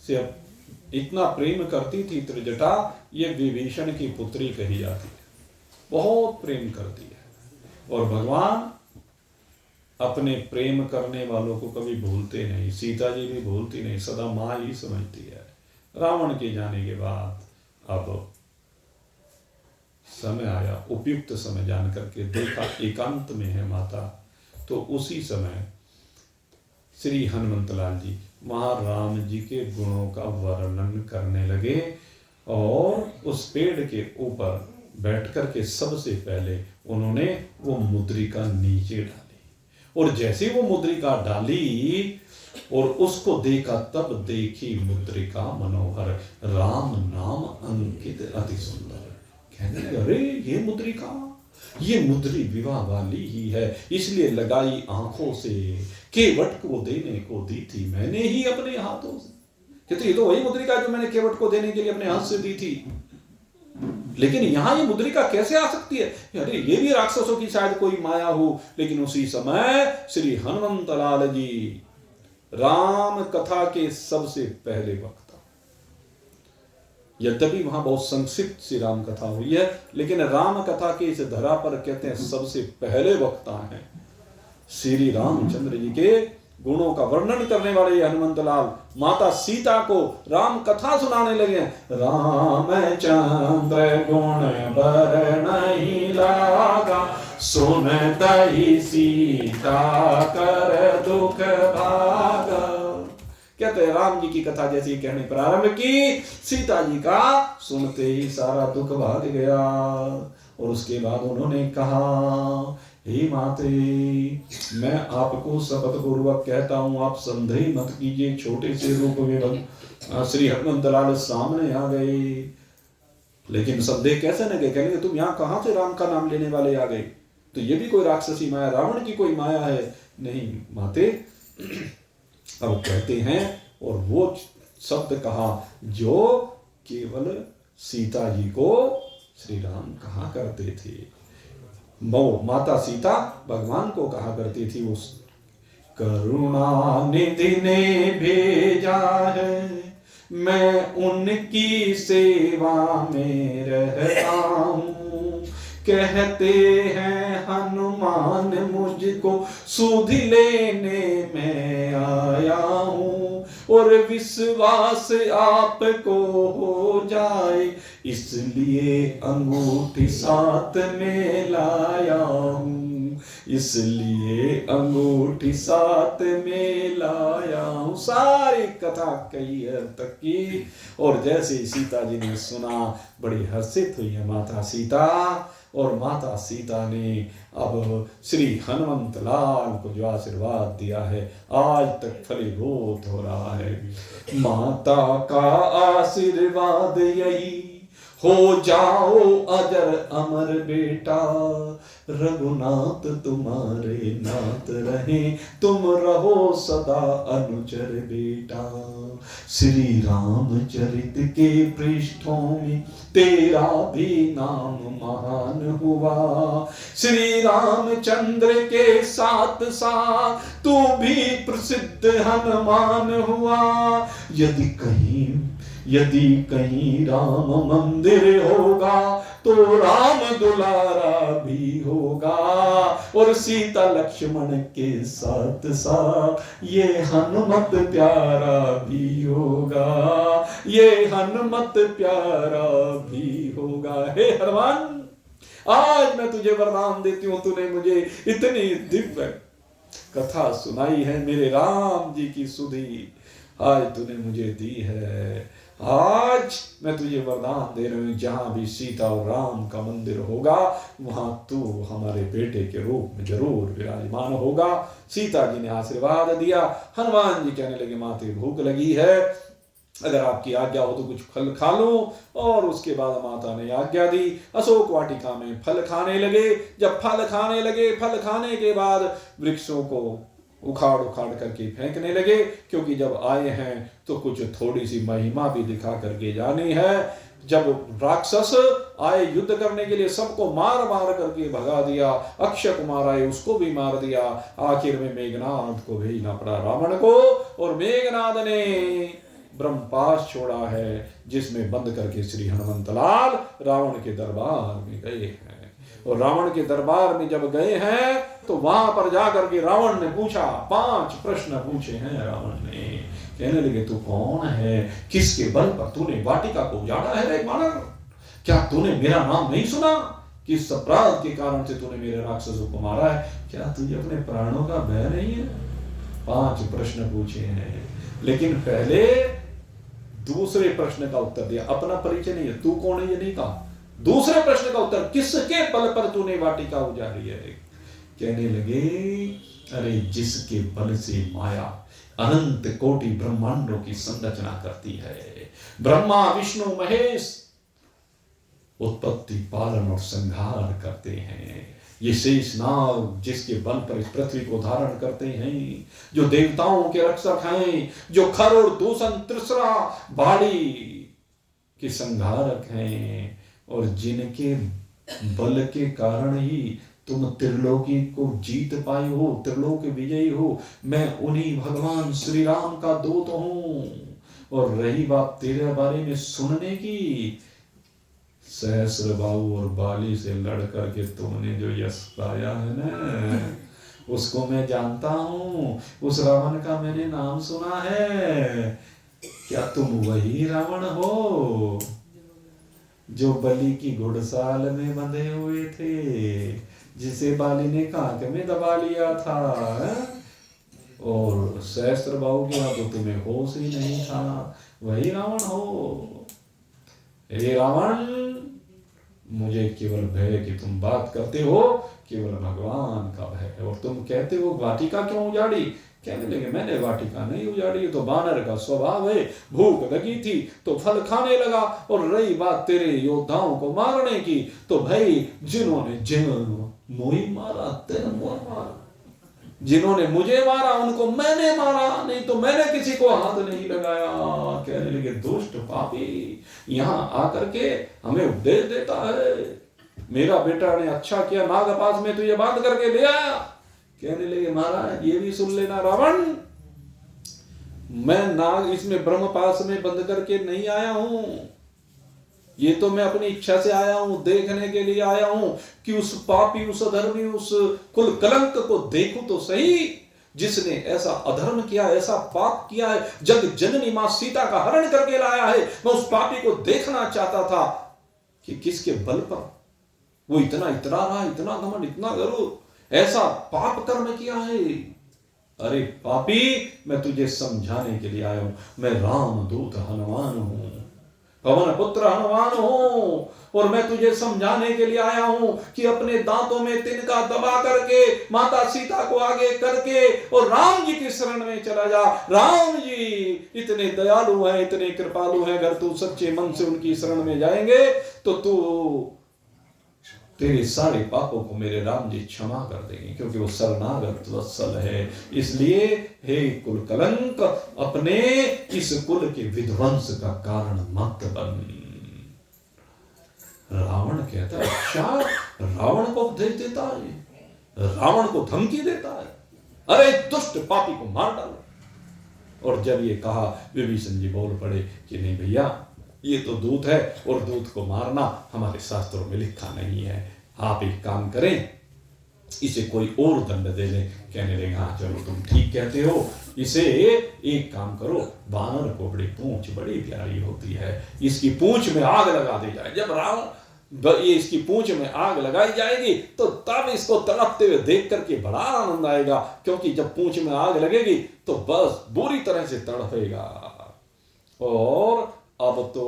से अब इतना प्रेम करती थी त्रिजटा, ये विभीषण की पुत्री कही जाती है, बहुत प्रेम करती है। और भगवान अपने प्रेम करने वालों को कभी भूलते नहीं, सीता जी भी भूलती नहीं, सदा माँ ही समझती है। रावण के जाने के बाद अब समय आया, उपयुक्त समय जान करके देखा एकांत में है माता, तो उसी समय श्री हनुमंतलाल जी वहां राम जी के गुणों का वर्णन करने लगे, और उस पेड़ के ऊपर बैठ करके सबसे पहले उन्होंने वो मुद्रिका नीचे डाली, और जैसे वो मुद्रिका डाली और उसको देखा, तब देखी मुद्रिका मनोहर, राम नाम अंकित अति सुंदर। कहने लगे अरे ये मुद्री विवाह वाली ही है, इसलिए लगाई आंखों से, केवट को देने को दी थी मैंने ही अपने हाथों से। कहते ये तो वही मुद्रिका जो मैंने केवट को देने के लिए अपने हाथ से दी थी, लेकिन यहां ये मुद्रिका कैसे आ सकती है? अरे ये भी राक्षसों की शायद कोई माया हो। लेकिन उसी समय श्री हनुमंतलाल जी राम कथा के सबसे पहले वक्ता, यद्यपि वहां बहुत संक्षिप्त सी राम कथा हुई है, लेकिन राम कथा के इस धरा पर कहते हैं सबसे पहले वक्ता हैं श्री रामचंद्र जी के गुणों का वर्णन करने वाले हनुमंतलाल माता सीता को राम कथा सुनाने लगे। रामचंद्र गुण बर नहीं लागा, सुनतहि सीता कर दुख भागा। कहते हैं राम जी की कथा जैसी कहने प्रारंभ की, सीता जी का सुनते ही सारा दुख भाग गया। और उसके बाद उन्होंने कहा, हे माते, मैं आपको शपथ पूर्वक कहता हूं, आप संदेह मत कीजिए। छोटे से रूप में श्री हनुमंतलाल सामने आ गए, लेकिन संदेह कैसे न गए? कहेंगे तुम यहाँ कहां से राम का नाम लेने वाले आ गए? तो ये भी कोई राक्षसी माया, रावण की कोई माया है? नहीं माते, अब कहते हैं, और वो शब्द कहा जो केवल सीता जी को श्री राम कहा करते थे। माता सीता भगवान को कहा करती थी, उस करुणा निधि ने भेजा है, मैं उनकी सेवा में रहता हूँ। कहते हैं हनुमान मुझको सुध लेने में आया हूँ, और विश्वास आपको हो जाए इसलिए अंगूठी साथ में लाया हूँ, इसलिए अंगूठी साथ में लाया हूँ। सारी कथा कही है तक की, और जैसे सीता जी ने सुना बड़ी हर्षित हुई है माता सीता, और माता सीता ने अब श्री हनुमंत लाल को जो आशीर्वाद दिया है आज तक फलीभूत हो रहा है। माता का आशीर्वाद यही हो जाओ अजर अमर बेटा, रघुनाथ तुम्हारे नाथ रहे, तुम रहो सदा अनुचर बेटा। श्री रामचरित के पृष्ठों में तेरा भी नाम महान हुआ, श्री रामचंद्र के साथ साथ तू भी प्रसिद्ध हनुमान हुआ। यदि कहीं राम मंदिर होगा तो राम दुलारा भी होगा, और सीता लक्ष्मण के साथ साथ ये हनुमत प्यारा भी होगा, ये हनुमत प्यारा भी होगा। हे हनुमान, आज मैं तुझे वरदान देती हूं, तूने मुझे इतनी दिव्य कथा सुनाई है, मेरे राम जी की सुधी आज तूने मुझे दी है। आज मैं तुझे वरदान दे रही हूं, जहां भी सीता और राम का मंदिर होगा वहां तू हमारे बेटे के रूप में जरूर विराजमान होगा। सीता जी ने आशीर्वाद दिया। हनुमान जी कहने लगे, माते भूख लगी है, अगर आपकी आज्ञा हो तो कुछ फल खा लो। और उसके बाद माता ने आज्ञा दी। अशोक वाटिका में फल खाने लगे। जब फल खाने लगे, फल खाने के बाद वृक्षों को उखाड़ करके फेंकने लगे, क्योंकि जब आए हैं तो कुछ थोड़ी सी महिमा भी दिखा करके जानी है। जब राक्षस आए युद्ध करने के लिए, सबको मार करके भगा दिया। अक्षय कुमार आए, उसको भी मार दिया। आखिर में मेघनाद को भेजना पड़ा रावण को, और मेघनाद ने ब्रह्मपाश छोड़ा है, जिसमें बंद करके श्री हनुमंतलाल रावण के दरबार में गए हैं। और रावण के दरबार में जब गए हैं तो वहां पर जाकर के रावण ने पूछा, 5 प्रश्न पूछे हैं रावण ने। कहने लगे, तू कौन है, किसके बल पर तूने वाटिका को उजाड़ा है रे वानर? क्या तूने मेरा नाम नहीं सुना? किस अपराध के कारण से तूने मेरे राक्षसों को मारा है? क्या तुझे अपने प्राणों का भय नहीं है? 5 प्रश्न पूछे हैं, लेकिन पहले दूसरे प्रश्न का उत्तर दिया। अपना परिचय नहीं है, तू कौन है ये नहीं कहा। दूसरे प्रश्न का उत्तर, किसके बल पर तूने वाटिका उजाड़ी है? कहने लगे, अरे जिसके बल से माया अनंत कोटि ब्रह्मांडों की संरचना करती है। ब्रह्मा विष्णु महेश उत्पत्ति पालन और संहार करते हैं। ये शेष नाग जिसके बल पर इस पृथ्वी को धारण करते हैं, जो देवताओं के रक्षक हैं, जो खर और दूषण त्रिसरा बाड़ी के संहारक हैं, और जिनके बल के कारण ही तुम त्रिलोकी को जीत पाए हो, त्रिलोक विजयी हो। मैं उन्हीं भगवान श्री राम का दूत हूं। और रही बात तेरे बारे में सुनने की, सहस्र बाहु और बाली से लड़ करके तुमने जो यश पाया है ना, उसको मैं जानता हूं। उस रावण का मैंने नाम सुना है। क्या तुम वही रावण हो जो बलि की घुड़साल में बंधे हुए थे, जिसे बाली ने कांके में दबा लिया था? और सहस्त्र बाहु के बाद तो तुम्हें होश ही नहीं था। वही रावण हो? हे रावण, मुझे केवल भय कि तुम बात करते हो केवल भगवान का भय, और तुम कहते हो वाटिका क्यों उजाड़ी? कहने लगे, मैंने वाटिका नहीं उजाड़ी, तो बानर का स्वभाव है। भूख लगी थी तो फल खाने लगा। और रही बात तेरे योद्धाओं को मारने की, तो भाई जिन्होंने मोही मारा तेरे मोह मारा, जिन्होंने मुझे मारा उनको मैंने मारा, नहीं तो मैंने किसी को हाथ नहीं लगाया। कहने लगे, दुष्ट पापी यहाँ आकर के हमें उपदेश देता है। मेरा बेटा ने अच्छा किया, नागपाश में तो ये बात करके ले आया। कहने लगे, महाराज ये भी सुन लेना रावण, मैं नाग इसमें ब्रह्मपाश में बंद करके नहीं आया हूं। ये तो मैं अपनी इच्छा से आया हूं, देखने के लिए आया हूं कि उस पापी, उस अधर्मी, उस कुल कलंक को देखूं तो सही, जिसने ऐसा अधर्म किया, ऐसा पाप किया है, जग जननी मां सीता का हरण करके लाया है। मैं उस पापी को देखना चाहता था कि किसके बल पर वो इतना इतरा रहा, इतना घमंड, इतना गर्व, ऐसा पाप कर्म किया है। अरे पापी, मैं तुझे समझाने के लिए आया हूं। मैं रामदूत हनुमान हूं। पवन पुत्र हनुमान हो, और मैं तुझे समझाने के लिए आया हूं कि अपने दांतों में तिनका दबा करके माता सीता को आगे करके और राम जी की शरण में चला जा। राम जी इतने दयालु हैं, इतने कृपालु हैं, अगर तू सच्चे मन से उनकी शरण में जाएंगे तो तू तेरे सारे पापों को मेरे राम जी क्षमा कर देंगे, क्योंकि वो शरणागत वत्सल है। इसलिए हे कुल कलंक, अपने इस कुल के विध्वंस का कारण मत बन। रावण कहता है, अच्छा रावण को उपदेश देता है, रावण को धमकी देता है, अरे दुष्ट पापी को मार डालो। और जब ये कहा, विभीषण जी बोल पड़े कि नहीं भैया, ये तो दूत है और दूत को मारना हमारे शास्त्रों में लिखा नहीं है। आप एक काम करें, इसे कोई और दंड दे दें। कहने लगे, हाँ चलो तुम ठीक कहते हो, इसे एक काम करो, वानर को बड़ी पूंछ बड़ी प्यारी होती है, इसकी पूंछ में आग लगा दी जाए। जब रावण ये इसकी पूंछ में आग लगाई जाएगी तो तब इसको तड़पते हुए देख करके बड़ा आनंद आएगा, क्योंकि जब पूंछ में आग लगेगी तो बस बुरी तरह से तड़पेगा। और अब तो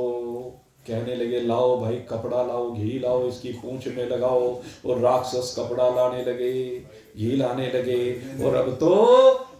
कहने लगे, लाओ भाई कपड़ा लाओ, घी लाओ, इसकी पूंछ में लगाओ। और राक्षस कपड़ा लाने लगे, घी लाने लगे, और अब तो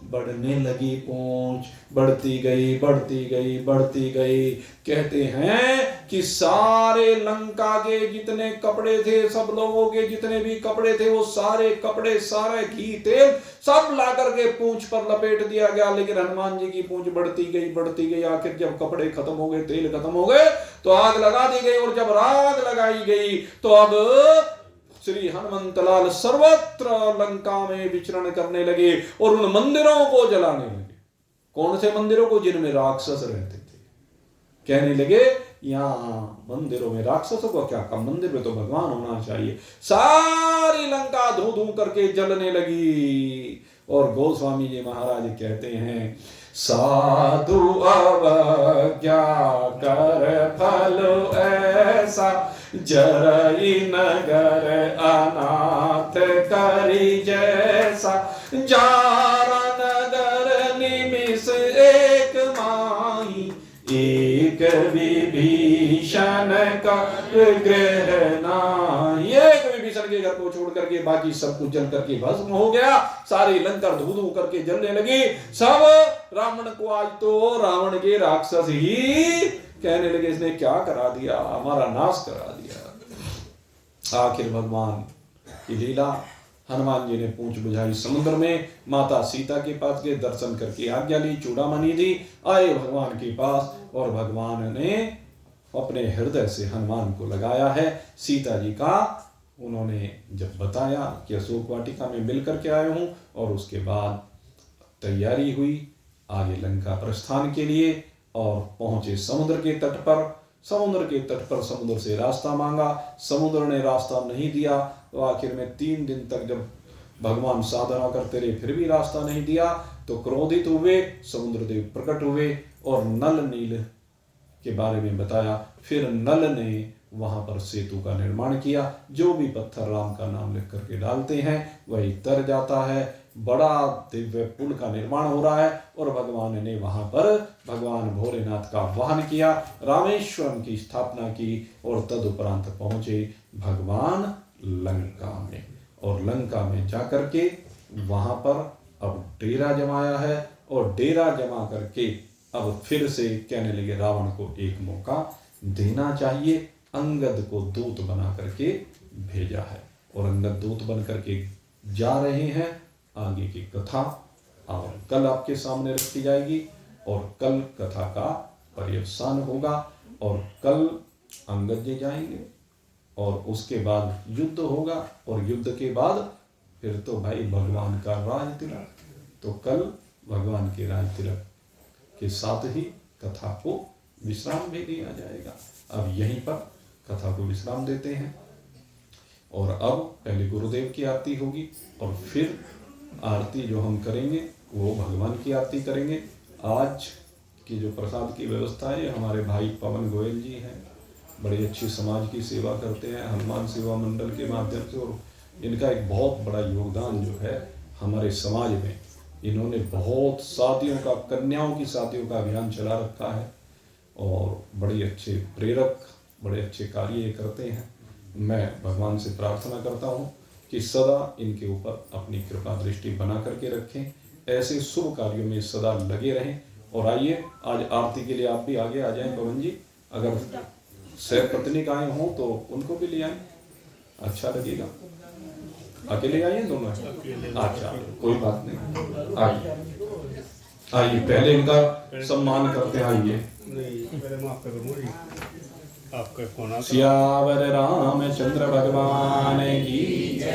बढ़ने लगी पूंछ, बढ़ती गई बढ़ती गई बढ़ती गई। कहते हैं कि सारे लंका के जितने कपड़े थे, सब लोगों के जितने भी कपड़े थे, वो सारे कपड़े, सारे घी तेल सब ला करके पूंछ पर लपेट दिया गया। लेकिन हनुमान जी की पूंछ बढ़ती गई बढ़ती गई। आखिर जब कपड़े खत्म हो गए, तेल खत्म हो गए, तो आग लगा दी गई। और जब आग लगाई गई तो अब श्री हनुमंत लाल सर्वत्र लंका में विचरण करने लगे और उन मंदिरों को जलाने लगे। कौन से मंदिरों को? जिनमें राक्षस रहते थे। कहने लगे, यहाँ मंदिरों में राक्षसों को क्या काम, मंदिर में तो भगवान होना चाहिए। सारी लंका धू धू करके जलने लगी। और गोस्वामी जी महाराज कहते हैं, साधु अवज्ञा कर फल ऐसा, जरई नगर अनाथ करी जैसा, जारा नगर निमिष एक माही, एक विभीषण का गृह नाही। एक विभीषण के घर को छोड़ करके बाकी सब कुछ जल करके भस्म हो गया। सारी लंका धू धू करके जलने लगी। सब रावण को आज तो रावण के राक्षस ही कहने लगे, इसने क्या करा दिया, हमारा नाश करा दिया। आखिर भगवान की लीला, हनुमान जी ने पूंछ बुझाई समुद्र में, माता सीता के पास गए, दर्शन करके आज्ञा ली, चूड़ामणि दी, आए भगवान के पास। और भगवान ने अपने हृदय से हनुमान को लगाया है। सीता जी का उन्होंने जब बताया कि अशोक वाटिका में मिल करके आए हूं, और उसके बाद तैयारी हुई आगे लंका प्रस्थान के लिए, और पहुंचे समुद्र के तट पर। समुद्र के तट पर समुद्र से रास्ता मांगा, समुद्र ने रास्ता नहीं दिया। तो आखिर में 3 दिन तक जब भगवान साधना करते रहे फिर भी रास्ता नहीं दिया, तो क्रोधित हुए, समुद्र देव प्रकट हुए और नल नील के बारे में बताया। फिर नल ने वहां पर सेतु का निर्माण किया। जो भी पत्थर राम का नाम लिख करके डालते हैं वही तर जाता है। बड़ा दिव्य पुल का निर्माण हो रहा है, और भगवान ने वहां पर भगवान भोलेनाथ का वाहन किया, रामेश्वरम की स्थापना की, और तदुपरांत पहुंचे भगवान लंका में। और लंका में जाकर के वहां पर अब डेरा जमाया है, और डेरा जमा करके अब फिर से कहने लगे, रावण को एक मौका देना चाहिए। अंगद को दूत बना करके भेजा है, और अंगद दूत बन करके जा रहे हैं। आगे की कथा और कल आपके सामने रखी जाएगी, और कल कथा का पर्यवसान होगा, और कल अंगद जी जाएंगे, और उसके बाद युद्ध होगा, और युद्ध के बाद फिर तो भाई भगवान का राज तिलक। तो कल भगवान के राज तिलक के साथ ही कथा को विश्राम भी दिया जाएगा। अब यहीं पर कथा को विश्राम देते हैं, और अब पहले गुरुदेव की आरती होगी, और फिर आरती जो हम करेंगे वो भगवान की आरती करेंगे। आज की जो प्रसाद की व्यवस्था है, हमारे भाई पवन गोयल जी हैं, बड़ी अच्छी समाज की सेवा करते हैं हनुमान सेवा मंडल के माध्यम से, और इनका एक बहुत बड़ा योगदान जो है हमारे समाज में। इन्होंने बहुत शादियों का, कन्याओं की शादियों का अभियान चला रखा है, और बड़े अच्छे प्रेरक, बड़े अच्छे कार्य ये करते हैं। मैं भगवान से प्रार्थना करता हूँ कि सदा इनके ऊपर अपनी कृपा दृष्टि बना करके रखें, ऐसे शुभ कार्यों में सदा लगे रहें। और आइए आज आरती के लिए आप भी आगे आ जाएं पवन जी, अगर सहपत्नी आए हों तो उनको भी ले आएं, अच्छा लगेगा। अकेले आइए दोनों? अच्छा, कोई बात नहीं, आइए आइए, पहले इनका सम्मान करते हैं। आइए। सियावर रामचंद्र भगवान की जय।